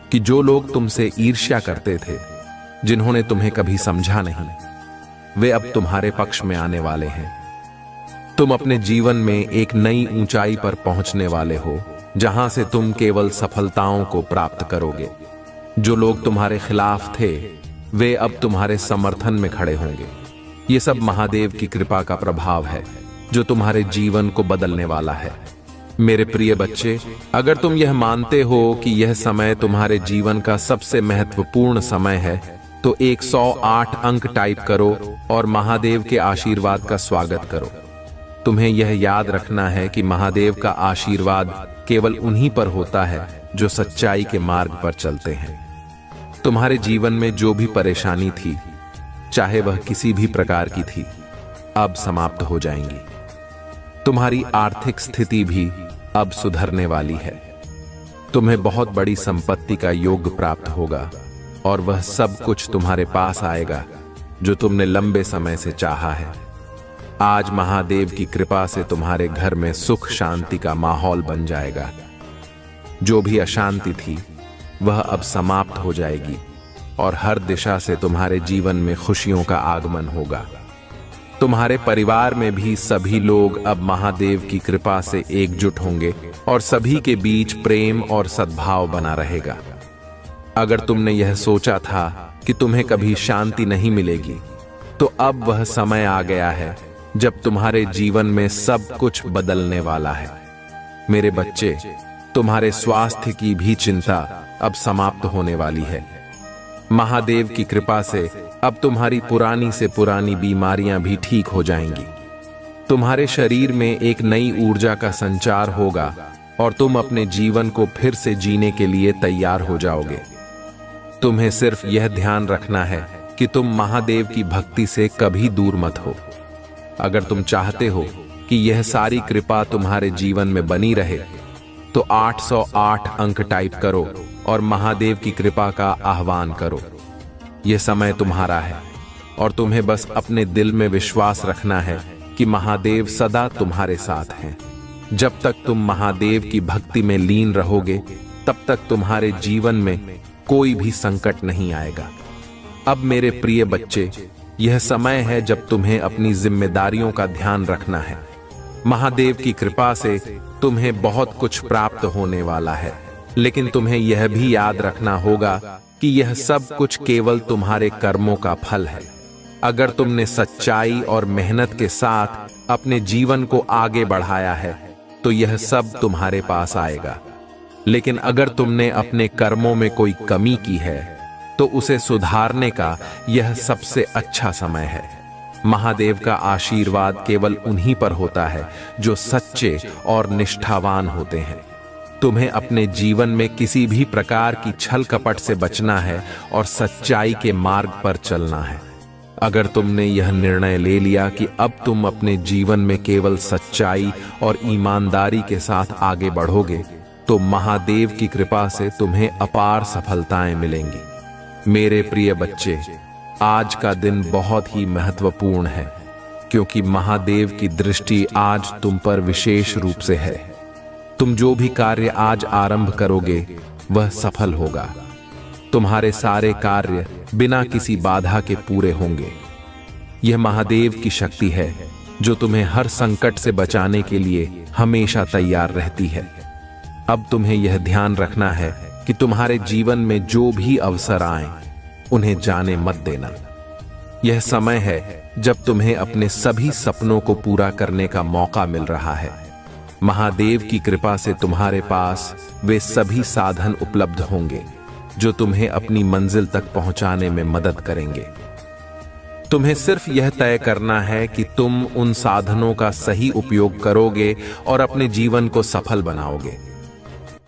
कि जो लोग तुमसे ईर्ष्या करते थे, जिन्होंने तुम्हें कभी समझा नहीं, वे अब तुम्हारे पक्ष में आने वाले हैं। तुम अपने जीवन में एक नई ऊंचाई पर पहुंचने वाले हो, जहां से तुम केवल सफलताओं को प्राप्त करोगे। जो लोग तुम्हारे खिलाफ थे, वे अब तुम्हारे समर्थन में खड़े होंगे। ये सब महादेव की कृपा का प्रभाव है, जो तुम्हारे जीवन को बदलने वाला है। मेरे प्रिय बच्चे, अगर तुम यह मानते हो कि यह समय तुम्हारे जीवन का सबसे महत्वपूर्ण समय है, तो 108 अंक टाइप करो और महादेव के आशीर्वाद का स्वागत करो। तुम्हें यह याद रखना है कि महादेव का आशीर्वाद केवल उन्हीं पर होता है जो सच्चाई के मार्ग पर चलते हैं। तुम्हारे जीवन में जो भी परेशानी थी, चाहे वह किसी भी प्रकार की थी, अब समाप्त हो जाएंगी। तुम्हारी आर्थिक स्थिति भी अब सुधरने वाली है। तुम्हें बहुत बड़ी संपत्ति का योग प्राप्त होगा और वह सब कुछ तुम्हारे पास आएगा जो तुमने लंबे समय से चाहा है। आज महादेव की कृपा से तुम्हारे घर में सुख शांति का माहौल बन जाएगा। जो भी अशांति थी, वह अब समाप्त हो जाएगी और हर दिशा से तुम्हारे जीवन में खुशियों का आगमन होगा। तुम्हारे परिवार में भी सभी लोग अब महादेव की कृपा से एकजुट होंगे और सभी के बीच प्रेम और सद्भाव बना रहेगा। अगर तुमने यह सोचा था कि तुम्हें कभी शांति नहीं मिलेगी, तो अब वह समय आ गया है जब तुम्हारे जीवन में सब कुछ बदलने वाला है। मेरे बच्चे, तुम्हारे स्वास्थ्य की भी चिंता अब समाप्त होने वाली है। महादेव की कृपा से अब तुम्हारी पुरानी से पुरानी बीमारियां भी ठीक हो जाएंगी। तुम्हारे शरीर में एक नई ऊर्जा का संचार होगा और तुम अपने जीवन को फिर से जीने के लिए तैयार हो जाओगे। तुम्हें सिर्फ यह ध्यान रखना है कि तुम महादेव की भक्ति से कभी दूर मत हो। अगर तुम चाहते हो कि यह सारी कृपा तुम्हारे जीवन में बनी रहे, तो 808 अंक टाइप करो और महादेव की कृपा का आह्वान करो। यह समय तुम्हारा है और तुम्हें बस अपने दिल में विश्वास रखना है कि महादेव सदा तुम्हारे साथ हैं। जब तक तुम महादेव की भक्ति में लीन रहोगे, तब तक तुम्हारे जीवन में कोई भी संकट नहीं आएगा। अब मेरे प्रिय बच्चे, यह समय है जब तुम्हें अपनी जिम्मेदारियों का ध्यान रखना है। महादेव की कृपा से तुम्हें बहुत कुछ प्राप्त होने वाला है, लेकिन तुम्हें यह भी याद रखना होगा कि यह सब कुछ केवल तुम्हारे कर्मों का फल है। अगर तुमने सच्चाई और मेहनत के साथ अपने जीवन को आगे बढ़ाया है, तो यह सब तुम्हारे पास आएगा। लेकिन अगर तुमने अपने कर्मों में कोई कमी की है, तो उसे सुधारने का यह सबसे अच्छा समय है। महादेव का आशीर्वाद केवल उन्हीं पर होता है जो सच्चे और निष्ठावान होते हैं। तुम्हें अपने जीवन में किसी भी प्रकार की छल कपट से बचना है और सच्चाई के मार्ग पर चलना है। अगर तुमने यह निर्णय ले लिया कि अब तुम अपने जीवन में केवल सच्चाई और ईमानदारी के साथ आगे बढ़ोगे, तो महादेव की कृपा से तुम्हें अपार सफलताएं मिलेंगी। मेरे प्रिय बच्चे, आज का दिन बहुत ही महत्वपूर्ण है, क्योंकि महादेव की दृष्टि आज तुम पर विशेष रूप से है। तुम जो भी कार्य आज आरंभ करोगे, वह सफल होगा। तुम्हारे सारे कार्य बिना किसी बाधा के पूरे होंगे। यह महादेव की शक्ति है जो तुम्हें हर संकट से बचाने के लिए हमेशा तैयार रहती है। अब तुम्हें यह ध्यान रखना है कि तुम्हारे जीवन में जो भी अवसर आए, उन्हें जाने मत देना। यह समय है जब तुम्हें अपने सभी सपनों को पूरा करने का मौका मिल रहा है। महादेव की कृपा से तुम्हारे पास वे सभी साधन उपलब्ध होंगे जो तुम्हें अपनी मंजिल तक पहुंचाने में मदद करेंगे। तुम्हें सिर्फ यह तय करना है कि तुम उन साधनों का सही उपयोग करोगे और अपने जीवन को सफल बनाओगे।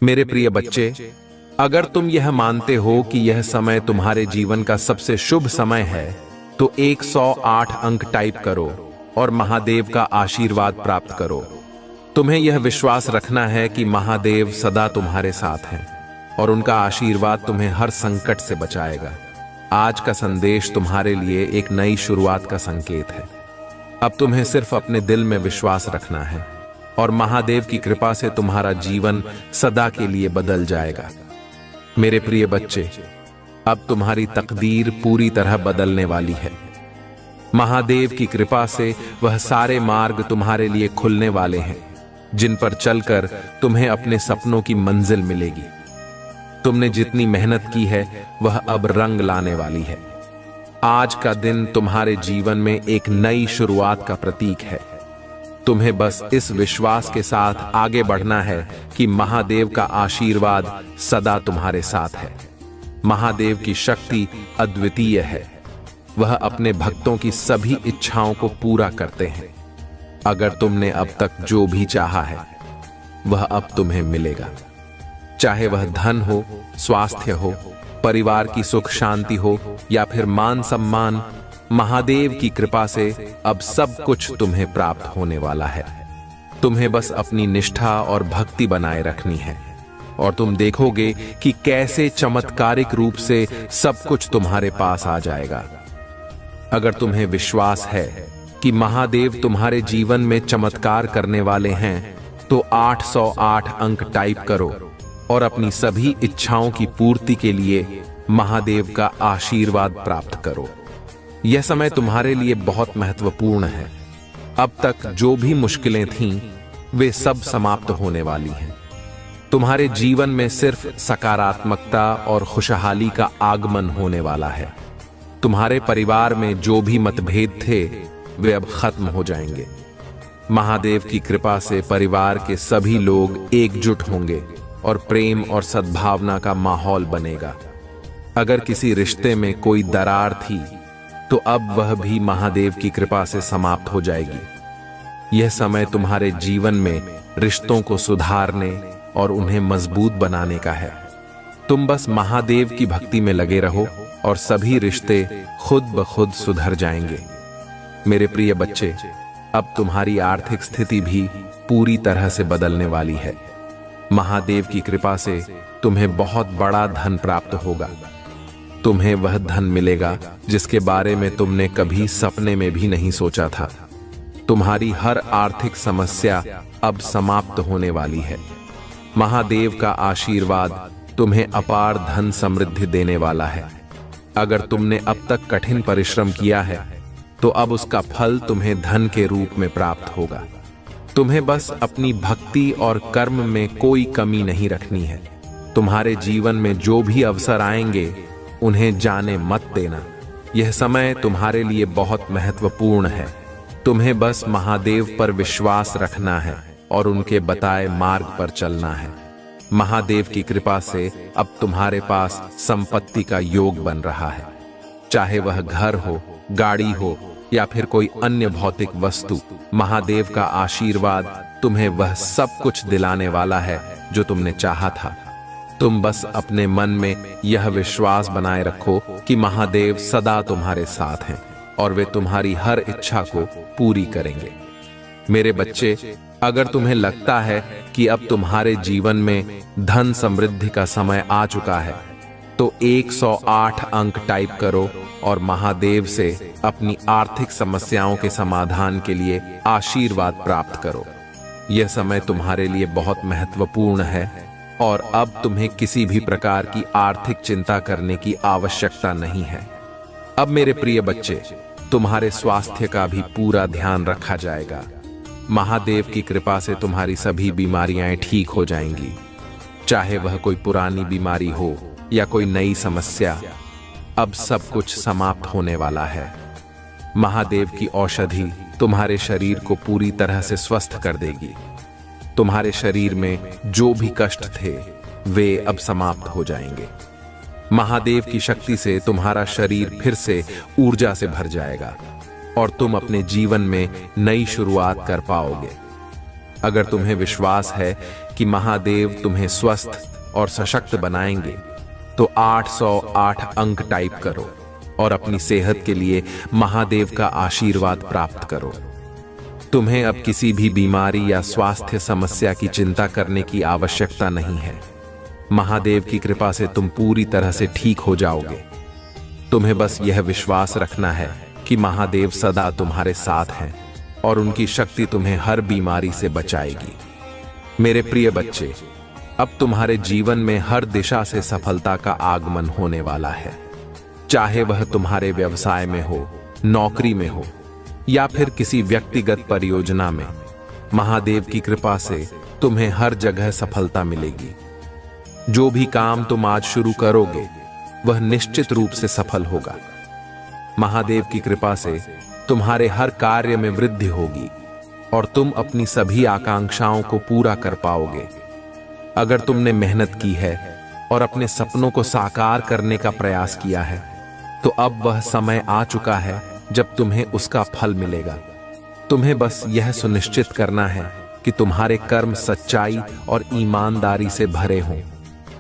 मेरे प्रिय बच्चे, अगर तुम यह मानते हो कि यह समय तुम्हारे जीवन का सबसे शुभ समय है, तो 108 अंक टाइप करो और महादेव का आशीर्वाद प्राप्त करो। तुम्हें यह विश्वास रखना है कि महादेव सदा तुम्हारे साथ हैं और उनका आशीर्वाद तुम्हें हर संकट से बचाएगा। आज का संदेश तुम्हारे लिए एक नई शुरुआत का संकेत है। अब तुम्हें सिर्फ अपने दिल में विश्वास रखना है और महादेव की कृपा से तुम्हारा जीवन सदा के लिए बदल जाएगा। मेरे प्रिय बच्चे, अब तुम्हारी तकदीर पूरी तरह बदलने वाली है। महादेव की कृपा से वह सारे मार्ग तुम्हारे लिए खुलने वाले हैं जिन पर चलकर तुम्हें अपने सपनों की मंजिल मिलेगी। तुमने जितनी मेहनत की है, वह अब रंग लाने वाली है। आज का दिन तुम्हारे जीवन में एक नई शुरुआत का प्रतीक है। तुम्हें बस इस विश्वास के साथ आगे बढ़ना है कि महादेव का आशीर्वाद सदा तुम्हारे साथ है। महादेव की शक्ति अद्वितीय है। वह अपने भक्तों की सभी इच्छाओं को पूरा करते हैं। अगर तुमने अब तक जो भी चाहा है, वह अब तुम्हें मिलेगा। चाहे वह धन हो, स्वास्थ्य हो, परिवार की सुख शांति हो या फिर मान सम्मान, महादेव की कृपा से अब सब कुछ तुम्हें प्राप्त होने वाला है। तुम्हें बस अपनी निष्ठा और भक्ति बनाए रखनी है और तुम देखोगे कि कैसे चमत्कारिक रूप से सब कुछ तुम्हारे पास आ जाएगा। अगर तुम्हें विश्वास है कि महादेव तुम्हारे जीवन में चमत्कार करने वाले हैं, तो 808 अंक टाइप करो और अपनी सभी इच्छाओं की पूर्ति के लिए महादेव का आशीर्वाद प्राप्त करो। यह समय तुम्हारे लिए बहुत महत्वपूर्ण है। अब तक जो भी मुश्किलें थीं, वे सब समाप्त होने वाली हैं। तुम्हारे जीवन में सिर्फ सकारात्मकता और खुशहाली का आगमन होने वाला है। तुम्हारे परिवार में जो भी मतभेद थे, वे अब खत्म हो जाएंगे। महादेव की कृपा से परिवार के सभी लोग एकजुट होंगे और प्रेम और सद्भावना का माहौल बनेगा। अगर किसी रिश्ते में कोई दरार थी, तो अब वह भी महादेव की कृपा से समाप्त हो जाएगी। यह समय तुम्हारे जीवन में रिश्तों को सुधारने और उन्हें मजबूत बनाने का है। तुम बस महादेव की भक्ति में लगे रहो और सभी रिश्ते खुद ब खुद सुधर जाएंगे। मेरे प्रिय बच्चे, अब तुम्हारी आर्थिक स्थिति भी पूरी तरह से बदलने वाली है। महादेव की कृपा से तुम्हें बहुत बड़ा धन प्राप्त होगा। तुम्हें वह धन मिलेगा जिसके बारे में तुमने कभी सपने में भी नहीं सोचा था। तुम्हारी हर आर्थिक समस्या अब समाप्त होने वाली है। महादेव का आशीर्वाद तुम्हें अपार धन समृद्धि देने वाला है। अगर तुमने अब तक कठिन परिश्रम किया है, तो अब उसका फल तुम्हें धन के रूप में प्राप्त होगा। तुम्हें बस अपनी भक्ति और कर्म में कोई कमी नहीं रखनी है। तुम्हारे जीवन में जो भी अवसर आएंगे, उन्हें जाने मत देना। यह समय तुम्हारे लिए बहुत महत्वपूर्ण है। तुम्हें बस महादेव पर विश्वास रखना है और उनके बताए मार्ग पर चलना है। महादेव की कृपा से अब तुम्हारे पास संपत्ति का योग बन रहा है। चाहे वह घर हो, गाड़ी हो या फिर कोई अन्य भौतिक वस्तु, महादेव का आशीर्वाद तुम्हें वह सब कुछ दिलाने वाला है जो तुमने चाहा था। तुम बस अपने मन में यह विश्वास बनाए रखो कि महादेव सदा तुम्हारे साथ हैं और वे तुम्हारी हर इच्छा को पूरी करेंगे। मेरे बच्चे, अगर तुम्हें लगता है कि अब तुम्हारे जीवन में धन समृद्धि का समय आ चुका है, तो 108 अंक टाइप करो और महादेव से अपनी आर्थिक समस्याओं के समाधान के लिए आशीर्वाद प्राप्त करो। यह समय तुम्हारे लिए बहुत महत्वपूर्ण है और अब तुम्हें किसी भी प्रकार की आर्थिक चिंता करने की आवश्यकता नहीं है। अब मेरे प्रिय बच्चे, तुम्हारे स्वास्थ्य का भी पूरा ध्यान रखा जाएगा। महादेव की कृपा से तुम्हारी सभी बीमारियां ठीक हो जाएंगी। चाहे वह कोई पुरानी बीमारी हो या कोई नई समस्या, अब सब कुछ समाप्त होने वाला है। महादेव की औषधि तुम्हारे शरीर को पूरी तरह से स्वस्थ कर देगी। तुम्हारे शरीर में जो भी कष्ट थे, वे अब समाप्त हो जाएंगे। महादेव की शक्ति से तुम्हारा शरीर फिर से ऊर्जा से भर जाएगा और तुम अपने जीवन में नई शुरुआत कर पाओगे। अगर तुम्हें विश्वास है कि महादेव तुम्हें स्वस्थ और सशक्त बनाएंगे, तो 808 अंक टाइप करो और अपनी सेहत के लिए महादेव का आशीर्वाद प्राप्त करो। तुम्हें अब किसी भी बीमारी या स्वास्थ्य समस्या की चिंता करने की आवश्यकता नहीं है। महादेव की कृपा से तुम पूरी तरह से ठीक हो जाओगे। तुम्हें बस यह विश्वास रखना है कि महादेव सदा तुम्हारे साथ हैं और उनकी शक्ति तुम्हें हर बीमारी से बचाएगी। मेरे प्रिय बच्चे, अब तुम्हारे जीवन में हर दिशा से सफलता का आगमन होने वाला है। चाहे वह तुम्हारे व्यवसाय में हो, नौकरी में हो या फिर किसी व्यक्तिगत परियोजना में, महादेव की कृपा से तुम्हें हर जगह सफलता मिलेगी। जो भी काम तुम आज शुरू करोगे, वह निश्चित रूप से सफल होगा। महादेव की कृपा से तुम्हारे हर कार्य में वृद्धि होगी और तुम अपनी सभी आकांक्षाओं को पूरा कर पाओगे। अगर तुमने मेहनत की है और अपने सपनों को साकार करने का प्रयास किया है, तो अब वह समय आ चुका है जब तुम्हें उसका फल मिलेगा। तुम्हें बस यह सुनिश्चित करना है कि तुम्हारे कर्म सच्चाई और ईमानदारी से भरे हों।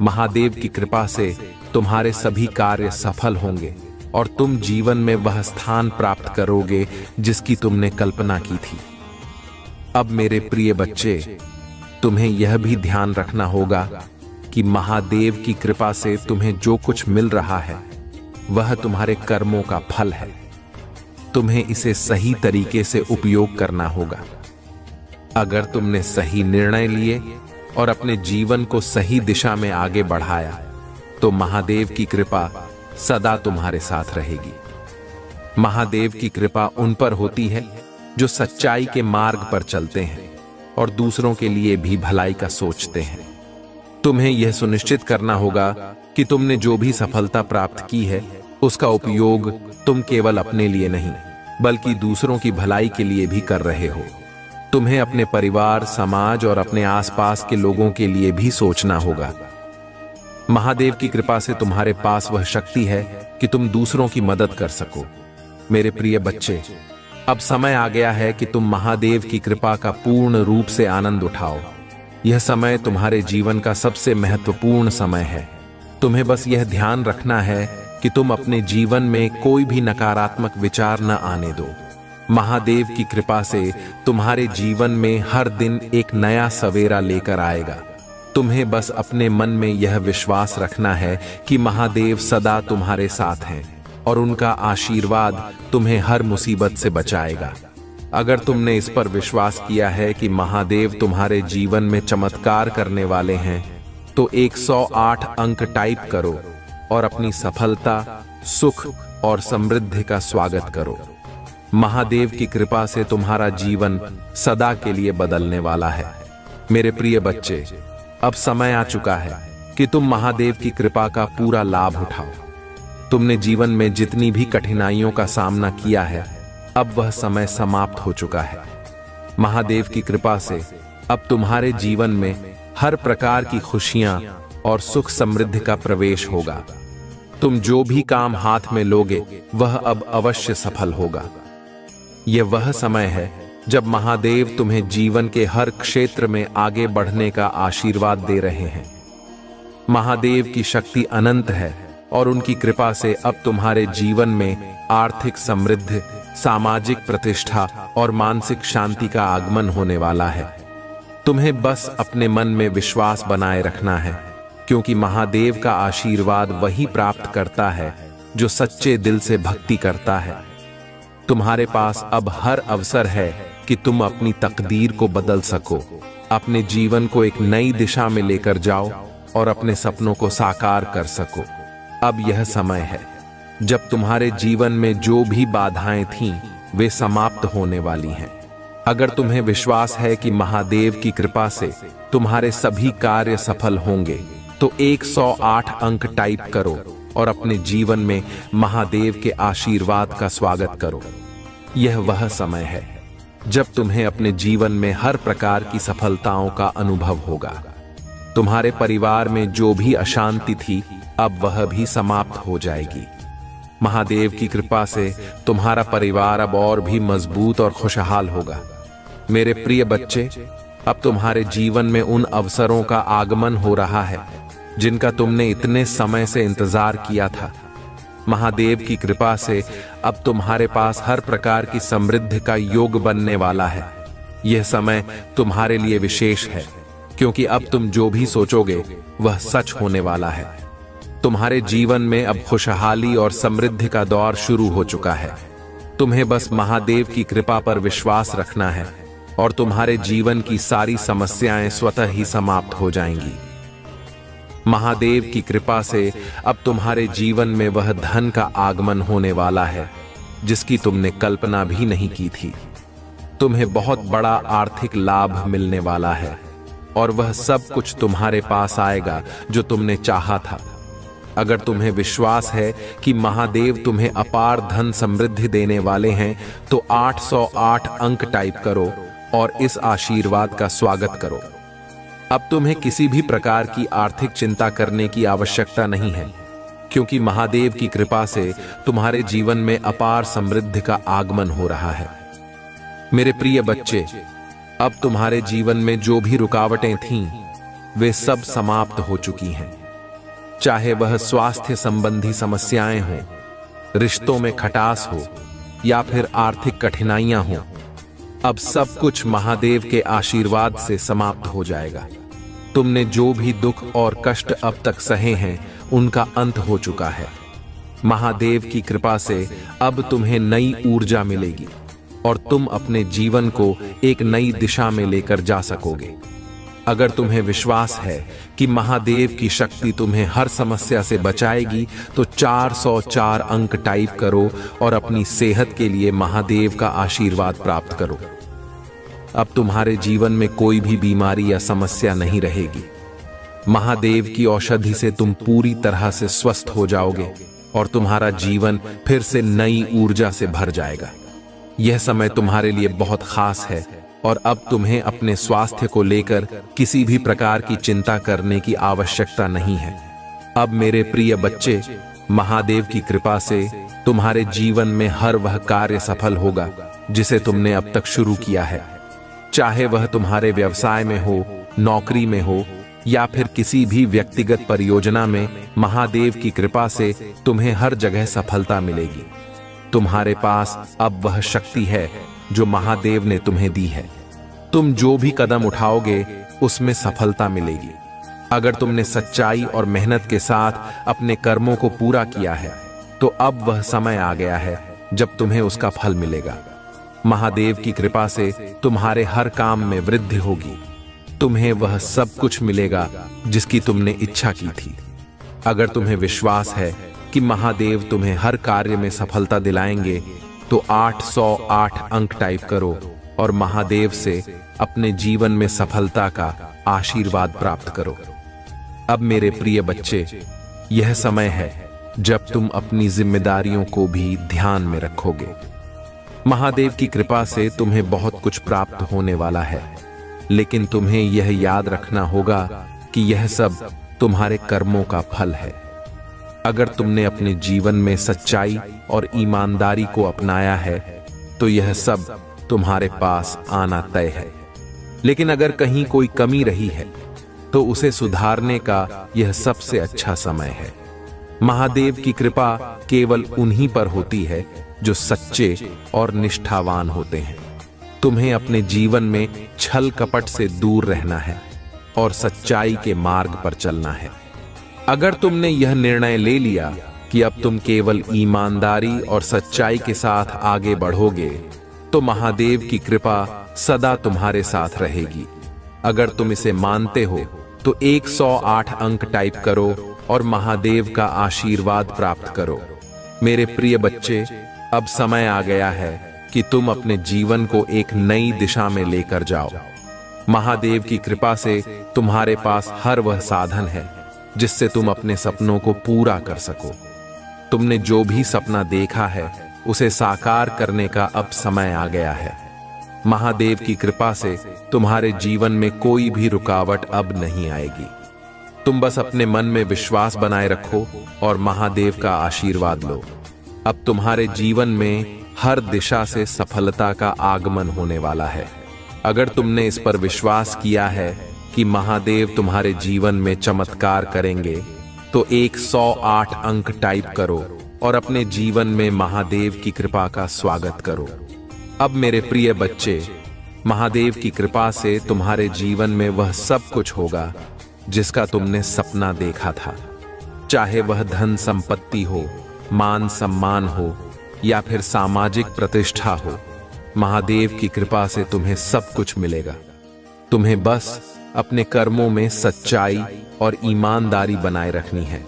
महादेव की कृपा से तुम्हारे सभी कार्य सफल होंगे और तुम जीवन में वह स्थान प्राप्त करोगे जिसकी तुमने कल्पना की थी। अब मेरे प्रिय बच्चे, तुम्हें यह भी ध्यान रखना होगा कि महादेव की कृपा से तुम्हें जो कुछ मिल रहा है, वह तुम्हारे कर्मों का फल है। तुम्हें इसे सही तरीके से उपयोग करना होगा। अगर तुमने सही निर्णय लिए और अपने जीवन को सही दिशा में आगे बढ़ाया, तो महादेव की कृपा सदा तुम्हारे साथ रहेगी। महादेव की कृपा उन पर होती है जो सच्चाई के मार्ग पर चलते हैं और दूसरों के लिए भी भलाई का सोचते हैं। तुम्हें यह सुनिश्चित करना होगा कि तुमने जो भी सफलता प्राप्त की है उसका उपयोग तुम केवल अपने लिए नहीं बल्कि दूसरों की भलाई के लिए भी कर रहे हो। तुम्हें अपने परिवार, समाज और अपने आसपास के लोगों के लिए भी सोचना होगा। महादेव की कृपा से तुम्हारे पास वह शक्ति है कि तुम दूसरों की मदद कर सको। मेरे प्रिय बच्चे, अब समय आ गया है कि तुम महादेव की कृपा का पूर्ण रूप से आनंद उठाओ। यह समय तुम्हारे जीवन का सबसे महत्वपूर्ण समय है। तुम्हें बस यह ध्यान रखना है कि तुम अपने जीवन में कोई भी नकारात्मक विचार न आने दो। महादेव की कृपा से तुम्हारे जीवन में हर दिन एक नया सवेरा लेकर आएगा। तुम्हें बस अपने मन में यह विश्वास रखना है कि महादेव सदा तुम्हारे साथ हैं और उनका आशीर्वाद तुम्हें हर मुसीबत से बचाएगा। अगर तुमने इस पर विश्वास किया है कि महादेव तुम्हारे जीवन में चमत्कार करने वाले हैं तो 108 अंक टाइप करो और अपनी सफलता, सुख और समृद्धि का स्वागत करो। महादेव की कृपा से तुम्हारा जीवन सदा के लिए बदलने वाला है। मेरे प्रिय बच्चे, अब समय आ चुका है कि तुम महादेव की कृपा का पूरा लाभ उठाओ। तुमने जीवन में जितनी भी कठिनाइयों का सामना किया है, अब वह समय समाप्त हो चुका है। महादेव की कृपा से अब तुम्हारे जीवन में हर प्रकार की खुशियां और सुख समृद्धि का प्रवेश होगा। तुम जो भी काम हाथ में लोगे वह अब अवश्य सफल होगा। यह वह समय है जब महादेव तुम्हें जीवन के हर क्षेत्र में आगे बढ़ने का आशीर्वाद दे रहे हैं। महादेव की शक्ति अनंत है और उनकी कृपा से अब तुम्हारे जीवन में आर्थिक समृद्धि, सामाजिक प्रतिष्ठा और मानसिक शांति का आगमन होने वाला है। तुम्हें बस अपने मन में विश्वास बनाए रखना है, क्योंकि महादेव का आशीर्वाद वही प्राप्त करता है जो सच्चे दिल से भक्ति करता है। तुम्हारे पास अब हर अवसर है कि तुम अपनी तकदीर को बदल सको, अपने जीवन को एक नई दिशा में लेकर जाओ और अपने सपनों को साकार कर सको। अब यह समय है जब तुम्हारे जीवन में जो भी बाधाएं थीं वे समाप्त होने वाली हैं। अगर तुम्हें विश्वास है कि महादेव की कृपा से तुम्हारे सभी कार्य सफल होंगे तो 108 अंक टाइप करो और अपने जीवन में महादेव के आशीर्वाद का स्वागत करो। यह वह समय है जब तुम्हें अपने जीवन में हर प्रकार की सफलताओं का अनुभव होगा। तुम्हारे परिवार में जो भी अशांति थी अब वह भी समाप्त हो जाएगी। महादेव की कृपा से तुम्हारा परिवार अब और भी मजबूत और खुशहाल होगा। मेरे प्रिय बच्चे, अब तुम्हारे जीवन में उन अवसरों का आगमन हो रहा है जिनका तुमने इतने समय से इंतजार किया था। महादेव की कृपा से अब तुम्हारे पास हर प्रकार की समृद्धि का योग बनने वाला है। यह समय तुम्हारे लिए विशेष है, क्योंकि अब तुम जो भी सोचोगे वह सच होने वाला है। तुम्हारे जीवन में अब खुशहाली और समृद्धि का दौर शुरू हो चुका है। तुम्हें बस महादेव की कृपा पर विश्वास रखना है और तुम्हारे जीवन की सारी समस्याएं स्वतः ही समाप्त हो जाएंगी। महादेव की कृपा से अब तुम्हारे जीवन में वह धन का आगमन होने वाला है जिसकी तुमने कल्पना भी नहीं की थी। तुम्हें बहुत बड़ा आर्थिक लाभ मिलने वाला है और वह सब कुछ तुम्हारे पास आएगा जो तुमने चाहा था। अगर तुम्हें विश्वास है कि महादेव तुम्हें अपार धन समृद्धि देने वाले हैं तो 808 अंक टाइप करो और इस आशीर्वाद का स्वागत करो। अब तुम्हें किसी भी प्रकार की आर्थिक चिंता करने की आवश्यकता नहीं है, क्योंकि महादेव की कृपा से तुम्हारे जीवन में अपार समृद्धि का आगमन हो रहा है। मेरे प्रिय बच्चे, अब तुम्हारे जीवन में जो भी रुकावटें थीं वे सब समाप्त हो चुकी हैं। चाहे वह स्वास्थ्य संबंधी समस्याएं हों, रिश्तों में खटास हो या फिर आर्थिक कठिनाइयां हों, अब सब कुछ महादेव के आशीर्वाद से समाप्त हो जाएगा। तुमने जो भी दुख और कष्ट अब तक सहे हैं उनका अंत हो चुका है। महादेव की कृपा से अब तुम्हें नई ऊर्जा मिलेगी और तुम अपने जीवन को एक नई दिशा में लेकर जा सकोगे। अगर तुम्हें विश्वास है कि महादेव की शक्ति तुम्हें हर समस्या से बचाएगी तो 404 अंक टाइप करो और अपनी सेहत के लिए महादेव का आशीर्वाद प्राप्त करो। अब तुम्हारे जीवन में कोई भी बीमारी या समस्या नहीं रहेगी। महादेव की औषधि से तुम पूरी तरह से स्वस्थ हो जाओगे और तुम्हारा जीवन फिर से नई ऊर्जा से भर जाएगा। यह समय तुम्हारे लिए बहुत खास है और अब तुम्हें अपने स्वास्थ्य को लेकर किसी भी प्रकार की चिंता करने की आवश्यकता नहीं है। अब मेरे प्रिय बच्चे, महादेव की कृपा से तुम्हारे जीवन में हर वह कार्य सफल होगा जिसे तुमने अब तक शुरू किया है। चाहे वह तुम्हारे व्यवसाय में हो, नौकरी में हो या फिर किसी भी व्यक्तिगत परियोजना में, महादेव की कृपा से तुम्हें हर जगह सफलता मिलेगी। तुम्हारे पास अब वह शक्ति है जो महादेव ने तुम्हें दी है। तुम जो भी कदम उठाओगे उसमें सफलता मिलेगी। अगर तुमने सच्चाई और मेहनत के साथ अपने कर्मों को पूरा किया है तो अब वह समय आ गया है जब तुम्हें उसका फल मिलेगा। महादेव की कृपा से तुम्हारे हर काम में वृद्धि होगी। तुम्हें वह सब कुछ मिलेगा जिसकी तुमने इच्छा की थी। अगर तुम्हें विश्वास है कि महादेव तुम्हें हर कार्य में सफलता दिलाएंगे तो 808 अंक टाइप करो और महादेव से अपने जीवन में सफलता का आशीर्वाद प्राप्त करो। अब मेरे प्रिय बच्चे, यह समय है जब तुम अपनी जिम्मेदारियों को भी ध्यान में रखोगे। महादेव की कृपा से तुम्हें बहुत कुछ प्राप्त होने वाला है, लेकिन तुम्हें यह याद रखना होगा कि यह सब तुम्हारे कर्मों का फल है। अगर तुमने अपने जीवन में सच्चाई और ईमानदारी को अपनाया है तो यह सब तुम्हारे पास आना तय है। लेकिन अगर कहीं कोई कमी रही है तो उसे सुधारने का यह सबसे अच्छा समय है। महादेव की कृपा केवल उन्हीं पर होती है जो सच्चे और निष्ठावान होते हैं। तुम्हें अपने जीवन में छल कपट से दूर रहना है और सच्चाई के मार्ग पर चलना है। अगर तुमने यह निर्णय ले लिया कि अब तुम केवल ईमानदारी और सच्चाई के साथ आगे बढ़ोगे तो महादेव की कृपा सदा तुम्हारे साथ रहेगी। अगर तुम इसे मानते हो तो 108 अंक टाइप करो और महादेव का आशीर्वाद प्राप्त करो। मेरे प्रिय बच्चे, अब समय आ गया है कि तुम अपने जीवन को एक नई दिशा में लेकर जाओ। महादेव की कृपा से तुम्हारे पास हर वह साधन है जिससे तुम अपने सपनों को पूरा कर सको। तुमने जो भी सपना देखा है उसे साकार करने का अब समय आ गया है। महादेव की कृपा से तुम्हारे जीवन में कोई भी रुकावट अब नहीं आएगी। तुम बस अपने मन में विश्वास बनाए रखो और महादेव का आशीर्वाद लो। अब तुम्हारे जीवन में हर दिशा से सफलता का आगमन होने वाला है। अगर तुमने इस पर विश्वास किया है कि महादेव तुम्हारे जीवन में चमत्कार करेंगे तो 108 अंक टाइप करो और अपने जीवन में महादेव की कृपा का स्वागत करो। अब मेरे प्रिय बच्चे, महादेव की कृपा से तुम्हारे जीवन में वह सब कुछ होगा जिसका तुमने सपना देखा था। चाहे वह धन संपत्ति हो, मान सम्मान हो या फिर सामाजिक प्रतिष्ठा हो, महादेव की कृपा से तुम्हें सब कुछ मिलेगा। तुम्हें बस अपने कर्मों में सच्चाई और ईमानदारी बनाए रखनी है।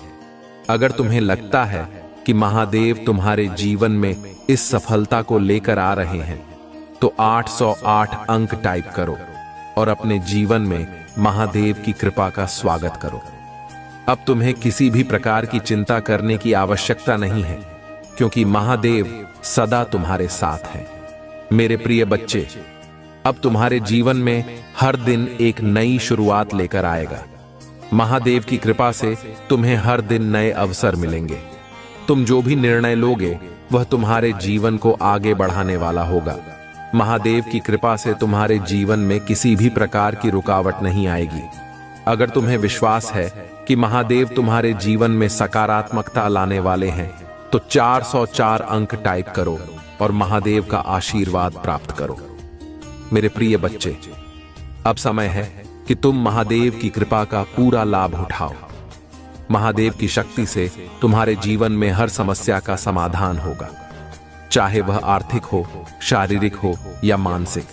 अगर तुम्हें लगता है कि महादेव तुम्हारे जीवन में इस सफलता को लेकर आ रहे हैं तो 808 अंक टाइप करो और अपने जीवन में महादेव की कृपा का स्वागत करो। अब तुम्हें किसी भी प्रकार की चिंता करने की आवश्यकता नहीं है, क्योंकि महादेव सदा तुम्हारे साथ है। मेरे प्रिय बच्चे, अब तुम्हारे जीवन में हर दिन एक नई शुरुआत लेकर आएगा। महादेव की कृपा से तुम्हें हर दिन नए अवसर मिलेंगे। तुम जो भी निर्णय लोगे वह तुम्हारे जीवन को आगे बढ़ाने वाला होगा। महादेव की कृपा से तुम्हारे जीवन में किसी भी प्रकार की रुकावट नहीं आएगी। अगर तुम्हें विश्वास है कि महादेव तुम्हारे जीवन में सकारात्मकता लाने वाले हैं तो 404 अंक टाइप करो और महादेव का आशीर्वाद प्राप्त करो। मेरे प्रिय बच्चे, अब समय है कि तुम महादेव की कृपा का पूरा लाभ उठाओ। महादेव की शक्ति से तुम्हारे जीवन में हर समस्या का समाधान होगा, चाहे वह आर्थिक हो, शारीरिक हो या मानसिक।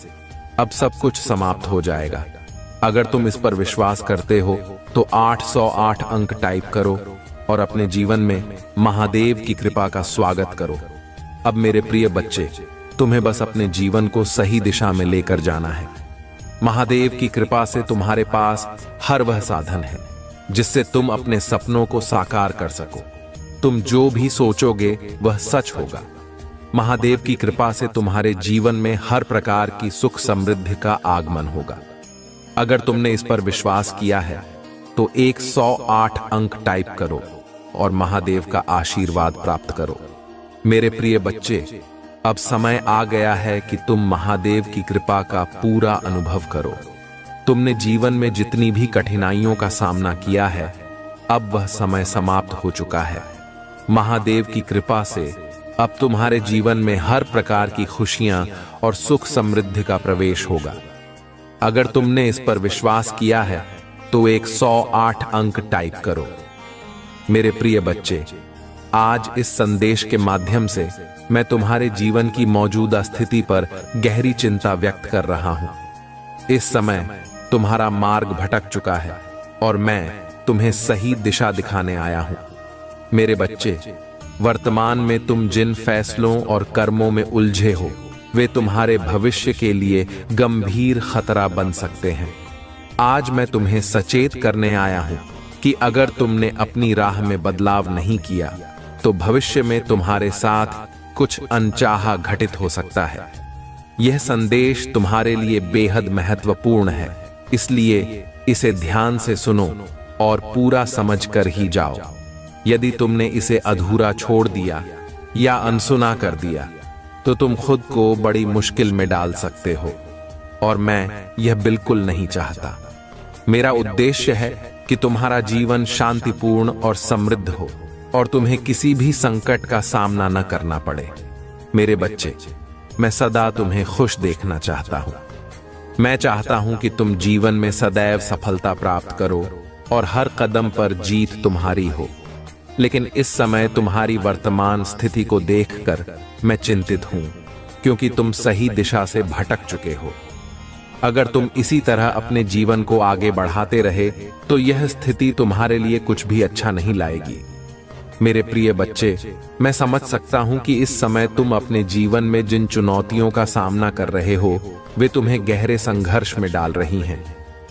अब सब कुछ समाप्त हो जाएगा। अगर तुम इस पर विश्वास करते हो तो 808 अंक टाइप करो और अपने जीवन में महादेव की कृपा का स्वागत करो। अब मेरे प्रिय बच्चे, तुम्हें बस अपने जीवन को सही दिशा में लेकर जाना है। महादेव की कृपा से तुम्हारे पास हर वह साधन है जिससे तुम अपने सपनों को साकार कर सको। तुम जो भी सोचोगे वह सच होगा। महादेव की कृपा से तुम्हारे जीवन में हर प्रकार की सुख समृद्धि का आगमन होगा। अगर तुमने इस पर विश्वास किया है तो 108 अंक टाइप करो और महादेव का आशीर्वाद प्राप्त करो। मेरे प्रिय बच्चे, अब समय आ गया है कि तुम महादेव की कृपा का पूरा अनुभव करो। तुमने जीवन में जितनी भी कठिनाइयों का सामना किया है, अब वह समय समाप्त हो चुका है। महादेव की कृपा से अब तुम्हारे जीवन में हर प्रकार की खुशियां और सुख समृद्धि का प्रवेश होगा। अगर तुमने इस पर विश्वास किया है तो 108 अंक टाइप करो। मेरे प्रिय बच्चे, आज इस संदेश के माध्यम से मैं तुम्हारे जीवन की मौजूदा स्थिति पर गहरी चिंता व्यक्त कर रहा हूं। इस समय तुम्हारा मार्ग भटक चुका है और मैं तुम्हें सही दिशा दिखाने आया हूं। मेरे बच्चे, वर्तमान में तुम जिन फैसलों और कर्मों में उलझे हो, वे तुम्हारे भविष्य के लिए गंभीर खतरा बन सकते हैं। आज मैं तुम्हें सचेत करने आया हूं कि अगर तुमने अपनी राह में बदलाव नहीं किया तो भविष्य में तुम्हारे साथ कुछ अनचाहा घटित हो सकता है। यह संदेश तुम्हारे लिए बेहद महत्वपूर्ण है, इसलिए इसे ध्यान से सुनो और पूरा समझकर ही जाओ। यदि तुमने इसे अधूरा छोड़ दिया या अनसुना कर दिया तो तुम खुद को बड़ी मुश्किल में डाल सकते हो, और मैं यह बिल्कुल नहीं चाहता। मेरा उद्देश्य है कि तुम्हारा जीवन शांतिपूर्ण और समृद्ध हो और तुम्हें किसी भी संकट का सामना न करना पड़े। मेरे बच्चे, मैं सदा तुम्हें खुश देखना चाहता हूं। मैं चाहता हूं कि तुम जीवन में सदैव सफलता प्राप्त करो और हर कदम पर जीत तुम्हारी हो। लेकिन इस समय तुम्हारी वर्तमान स्थिति को देखकर मैं चिंतित हूं, क्योंकि तुम सही दिशा से भटक चुके हो। अगर तुम इसी तरह अपने जीवन को आगे बढ़ाते रहे तो यह स्थिति तुम्हारे लिए कुछ भी अच्छा नहीं लाएगी। मेरे प्रिय बच्चे, मैं समझ सकता हूं कि इस समय तुम अपने जीवन में जिन चुनौतियों का सामना कर रहे हो वे तुम्हें गहरे संघर्ष में डाल रही हैं,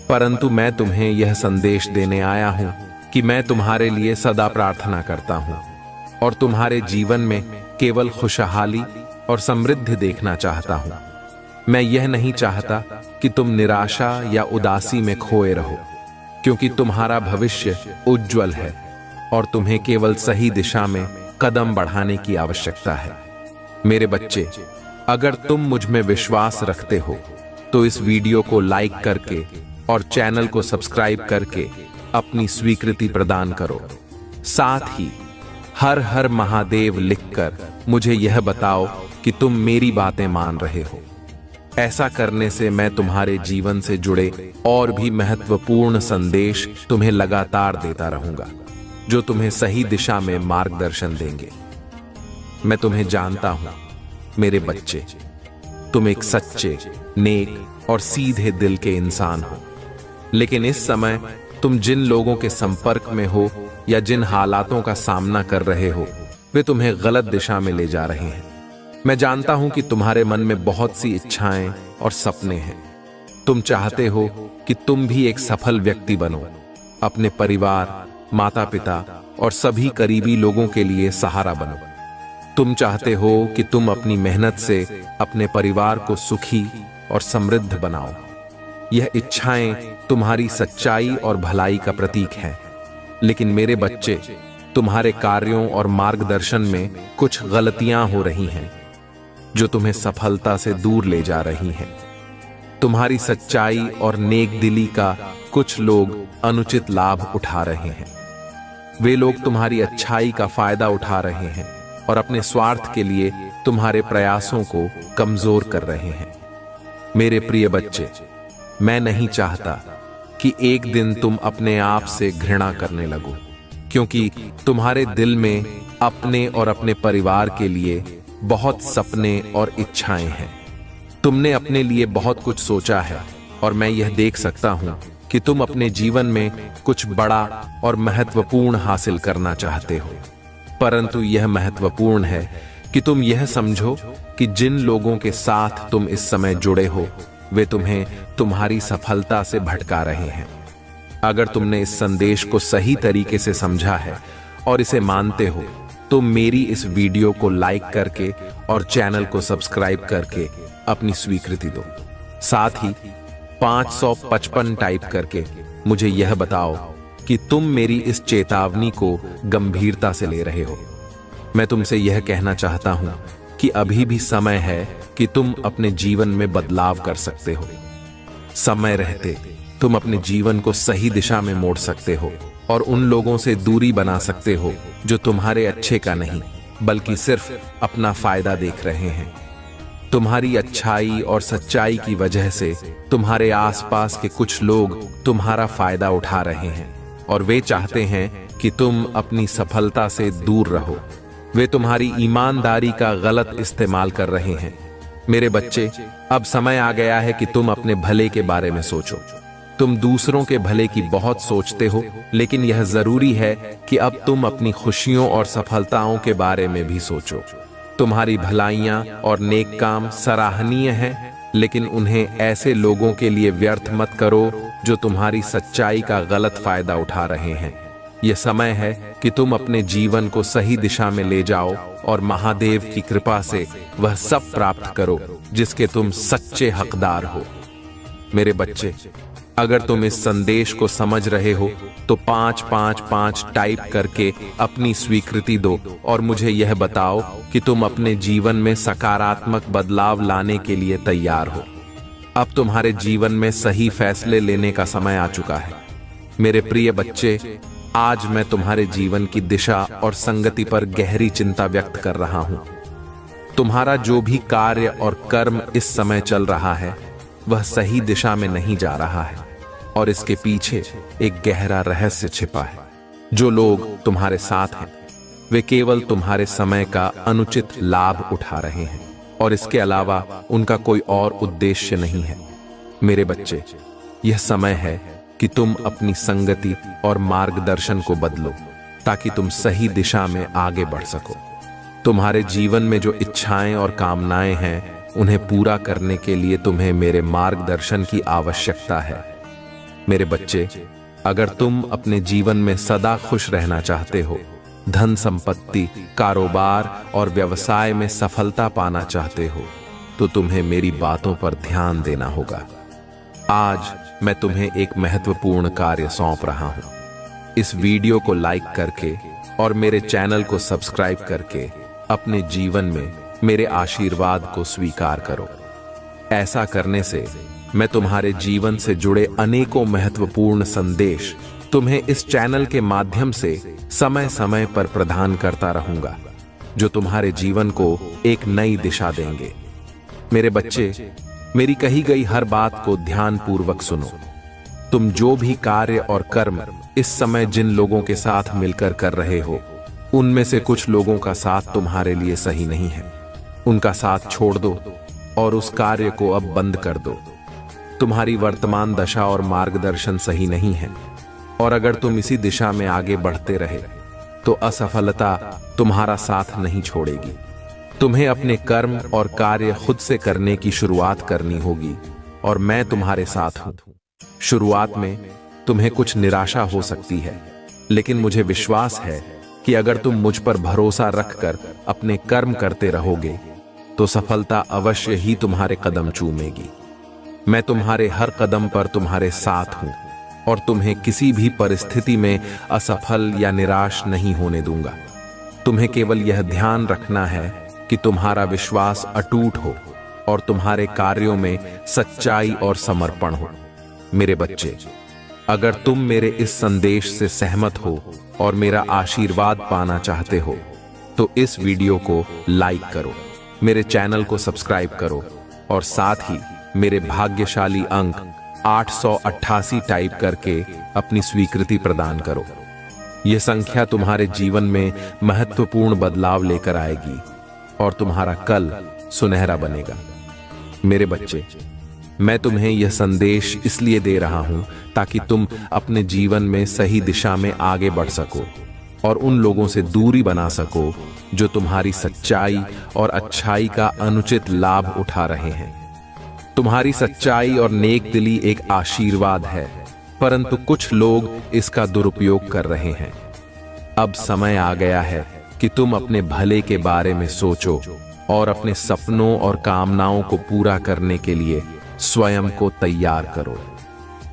परंतु मैं तुम्हें यह संदेश देने आया हूं कि मैं तुम्हारे लिए सदा प्रार्थना करता हूं और तुम्हारे जीवन में केवल खुशहाली और समृद्धि देखना चाहता हूं। मैं यह नहीं चाहता कि तुम निराशा या उदासी में खोए रहो, क्योंकि तुम्हारा भविष्य उज्जवल है और तुम्हें केवल सही दिशा में कदम बढ़ाने की आवश्यकता है। मेरे बच्चे, अगर तुम मुझ में विश्वास रखते हो तो इस वीडियो को लाइक करके और चैनल को सब्सक्राइब करके अपनी स्वीकृति प्रदान करो। साथ ही हर हर महादेव लिखकर मुझे यह बताओ कि तुम मेरी बातें मान रहे हो। ऐसा करने से मैं तुम्हारे जीवन से जुड़े और भी महत्वपूर्ण संदेश तुम्हें लगातार देता रहूंगा, जो तुम्हें सही दिशा में मार्गदर्शन देंगे। मैं तुम्हें जानता हूं मेरे बच्चे, तुम एक सच्चे, नेक और सीधे दिल के इंसान हो। लेकिन इस समय तुम जिन लोगों के संपर्क में हो या जिन हालातों का सामना कर रहे हो, वे तुम्हें गलत दिशा में ले जा रहे हैं। मैं जानता हूं कि तुम्हारे मन में बहुत सी इच्छाएं और सपने हैं। तुम चाहते हो कि तुम भी एक सफल व्यक्ति बनो, अपने परिवार, माता पिता और सभी करीबी लोगों के लिए सहारा बनो। तुम चाहते हो कि तुम अपनी मेहनत से अपने परिवार को सुखी और समृद्ध बनाओ। यह इच्छाएं तुम्हारी सच्चाई और भलाई का प्रतीक हैं। लेकिन मेरे बच्चे, तुम्हारे कार्यों और मार्गदर्शन में कुछ गलतियां हो रही हैं जो तुम्हें सफलता से दूर ले जा रही हैं। तुम्हारी सच्चाई और नेक दिली का कुछ लोग अनुचित लाभ उठा रहे हैं। वे लोग तुम्हारी अच्छाई का फायदा उठा रहे हैं और अपने स्वार्थ के लिए तुम्हारे प्रयासों को कमजोर कर रहे हैं। मेरे प्रिय बच्चे, मैं नहीं चाहता कि एक दिन तुम अपने आप से घृणा करने लगो, क्योंकि तुम्हारे दिल में अपने और अपने परिवार के लिए बहुत सपने और इच्छाएं हैं। तुमने अपने लिए बहुत कुछ सोचा है और मैं यह देख सकता हूं कि तुम अपने जीवन में कुछ बड़ा और महत्वपूर्ण हासिल करना चाहते हो। परंतु यह महत्वपूर्ण है कि तुम यह समझो कि जिन लोगों के साथ तुम इस समय जुड़े हो वे तुम्हें तुम्हारी सफलता से भटका रहे हैं। अगर तुमने इस संदेश को सही तरीके से समझा है और इसे मानते हो तो मेरी इस वीडियो को लाइक करके और चैनल को सब्सक्राइब करके अपनी स्वीकृति दो। साथ ही 555 टाइप करके मुझे यह बताओ कि तुम मेरी इस चेतावनी को गंभीरता से ले रहे हो। मैं तुमसे यह कहना चाहता हूं कि अभी भी समय है कि तुम अपने जीवन में बदलाव कर सकते हो। समय रहते तुम अपने जीवन को सही दिशा में मोड़ सकते हो और उन लोगों से दूरी बना सकते हो जो तुम्हारे अच्छे का नहीं बल्कि सिर्फ अपना फायदा देख रहे हैं। तुम्हारी अच्छाई और सच्चाई की वजह से तुम्हारे आसपास के कुछ लोग तुम्हारा फायदा उठा रहे हैं और वे चाहते हैं कि तुम अपनी सफलता से दूर रहो। वे तुम्हारी ईमानदारी का गलत इस्तेमाल कर रहे हैं। मेरे बच्चे, अब समय आ गया है कि तुम अपने भले के बारे में सोचो। तुम दूसरों के भले की बहुत सोचते हो, लेकिन यह जरूरी है कि अब तुम अपनी खुशियों और सफलताओं के बारे में भी सोचो। तुम्हारी भलाइयां और नेक काम सराहनीय हैं, लेकिन उन्हें ऐसे लोगों के लिए व्यर्थ मत करो जो तुम्हारी सच्चाई का गलत फायदा उठा रहे हैं। यह समय है कि तुम अपने जीवन को सही दिशा में ले जाओ और महादेव की कृपा से वह सब प्राप्त करो जिसके तुम सच्चे हकदार हो। मेरे बच्चे, अगर तुम इस संदेश को समझ रहे हो तो 555 टाइप करके अपनी स्वीकृति दो और मुझे यह बताओ कि तुम अपने जीवन में सकारात्मक बदलाव लाने के लिए तैयार हो। अब तुम्हारे जीवन में सही फैसले लेने का समय आ चुका है। मेरे प्रिय बच्चे, आज मैं तुम्हारे जीवन की दिशा और संगति पर गहरी चिंता व्यक्त कर रहा हूं। तुम्हारा जो भी कार्य और कर्म इस समय चल रहा है वह सही दिशा में नहीं जा रहा है और इसके पीछे एक गहरा रहस्य छिपा है। जो लोग तुम्हारे साथ हैं वे केवल तुम्हारे समय का अनुचित लाभ उठा रहे हैं और इसके अलावा उनका कोई और उद्देश्य नहीं है। मेरे बच्चे, यह समय है कि तुम अपनी संगति और मार्गदर्शन को बदलो ताकि तुम सही दिशा में आगे बढ़ सको। तुम्हारे जीवन में जो इच्छाएं और कामनाएं हैं उन्हें पूरा करने के लिए तुम्हें मेरे मार्गदर्शन की आवश्यकता है। मेरे बच्चे, अगर तुम अपने जीवन में सदा खुश रहना चाहते हो, धन संपत्ति, कारोबार और व्यवसाय में सफलता पाना चाहते हो, तो तुम्हें मेरी बातों पर ध्यान देना होगा। आज मैं तुम्हें एक महत्वपूर्ण कार्य सौंप रहा हूं। इस वीडियो को लाइक करके और मेरे चैनल को सब्सक्राइब करके अपने जीवन में मेरे आशीर्वाद को स्वीकार करो। ऐसा करने से मैं तुम्हारे जीवन से जुड़े अनेकों महत्वपूर्ण संदेश तुम्हें इस चैनल के माध्यम से समय समय पर प्रदान करता रहूंगा, जो तुम्हारे जीवन को एक नई दिशा देंगे। मेरे बच्चे, मेरी कही गई हर बात को ध्यानपूर्वक सुनो। तुम जो भी कार्य और कर्म इस समय जिन लोगों के साथ मिलकर कर रहे हो, उनमें से कुछ लोगों का साथ तुम्हारे लिए सही नहीं है। उनका साथ छोड़ दो और उस कार्य को अब बंद कर दो। तुम्हारी वर्तमान दशा और मार्गदर्शन सही नहीं है और अगर तुम इसी दिशा में आगे बढ़ते रहे तो असफलता तुम्हारा साथ नहीं छोड़ेगी। तुम्हें अपने कर्म और कार्य खुद से करने की शुरुआत करनी होगी और मैं तुम्हारे साथ हूं। शुरुआत में तुम्हें कुछ निराशा हो सकती है, लेकिन मुझे विश्वास है कि अगर तुम मुझ पर भरोसा रखकर अपने कर्म करते रहोगे तो सफलता अवश्य ही तुम्हारे कदम चूमेगी। मैं तुम्हारे हर कदम पर तुम्हारे साथ हूं और तुम्हें किसी भी परिस्थिति में असफल या निराश नहीं होने दूंगा। तुम्हें केवल यह ध्यान रखना है कि तुम्हारा विश्वास अटूट हो और तुम्हारे कार्यों में सच्चाई और समर्पण हो। मेरे बच्चे, अगर तुम मेरे इस संदेश से सहमत हो और मेरा आशीर्वाद पाना चाहते हो तो इस वीडियो को लाइक करो, मेरे चैनल को सब्सक्राइब करो और साथ ही मेरे भाग्यशाली अंक 888 टाइप करके अपनी स्वीकृति प्रदान करो। यह संख्या तुम्हारे जीवन में महत्वपूर्ण बदलाव लेकर आएगी और तुम्हारा कल सुनहरा बनेगा। मेरे बच्चे, मैं तुम्हें यह संदेश इसलिए दे रहा हूं ताकि तुम अपने जीवन में सही दिशा में आगे बढ़ सको और उन लोगों से दूरी बना सको जो तुम्हारी सच्चाई और अच्छाई का अनुचित लाभ उठा रहे हैं। तुम्हारी सच्चाई और नेक दिली एक आशीर्वाद है, परंतु कुछ लोग इसका दुरुपयोग कर रहे हैं। अब समय आ गया है कि तुम अपने भले के बारे में सोचो और अपने सपनों और कामनाओं को पूरा करने के लिए स्वयं को तैयार करो।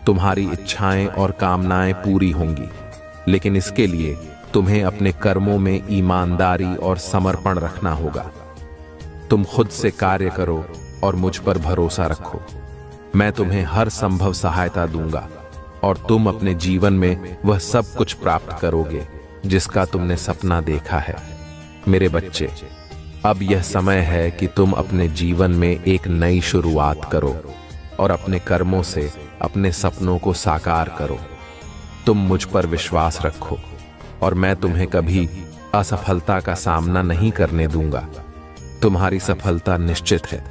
तुम्हारी इच्छाएं और कामनाएं पूरी होंगी, लेकिन इसके लिए तुम्हें अपने कर्मों में ईमानदारी और समर्पण रखना होगा। तुम खुद से कार्य करो और मुझ पर भरोसा रखो। मैं तुम्हें हर संभव सहायता दूंगा और तुम अपने जीवन में वह सब कुछ प्राप्त करोगे जिसका तुमने सपना देखा है। मेरे बच्चे, अब यह समय है कि तुम अपने जीवन में एक नई शुरुआत करो और अपने कर्मों से अपने सपनों को साकार करो। तुम मुझ पर विश्वास रखो और मैं तुम्हें कभी असफलता का सामना नहीं करने दूंगा। तुम्हारी सफलता निश्चित है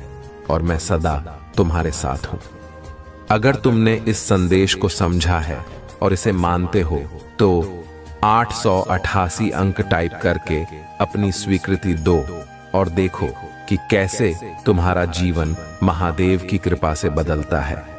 और मैं सदा तुम्हारे साथ हूं। अगर तुमने इस संदेश को समझा है और इसे मानते हो तो 888 अंक टाइप करके अपनी स्वीकृति दो और देखो कि कैसे तुम्हारा जीवन महादेव की कृपा से बदलता है।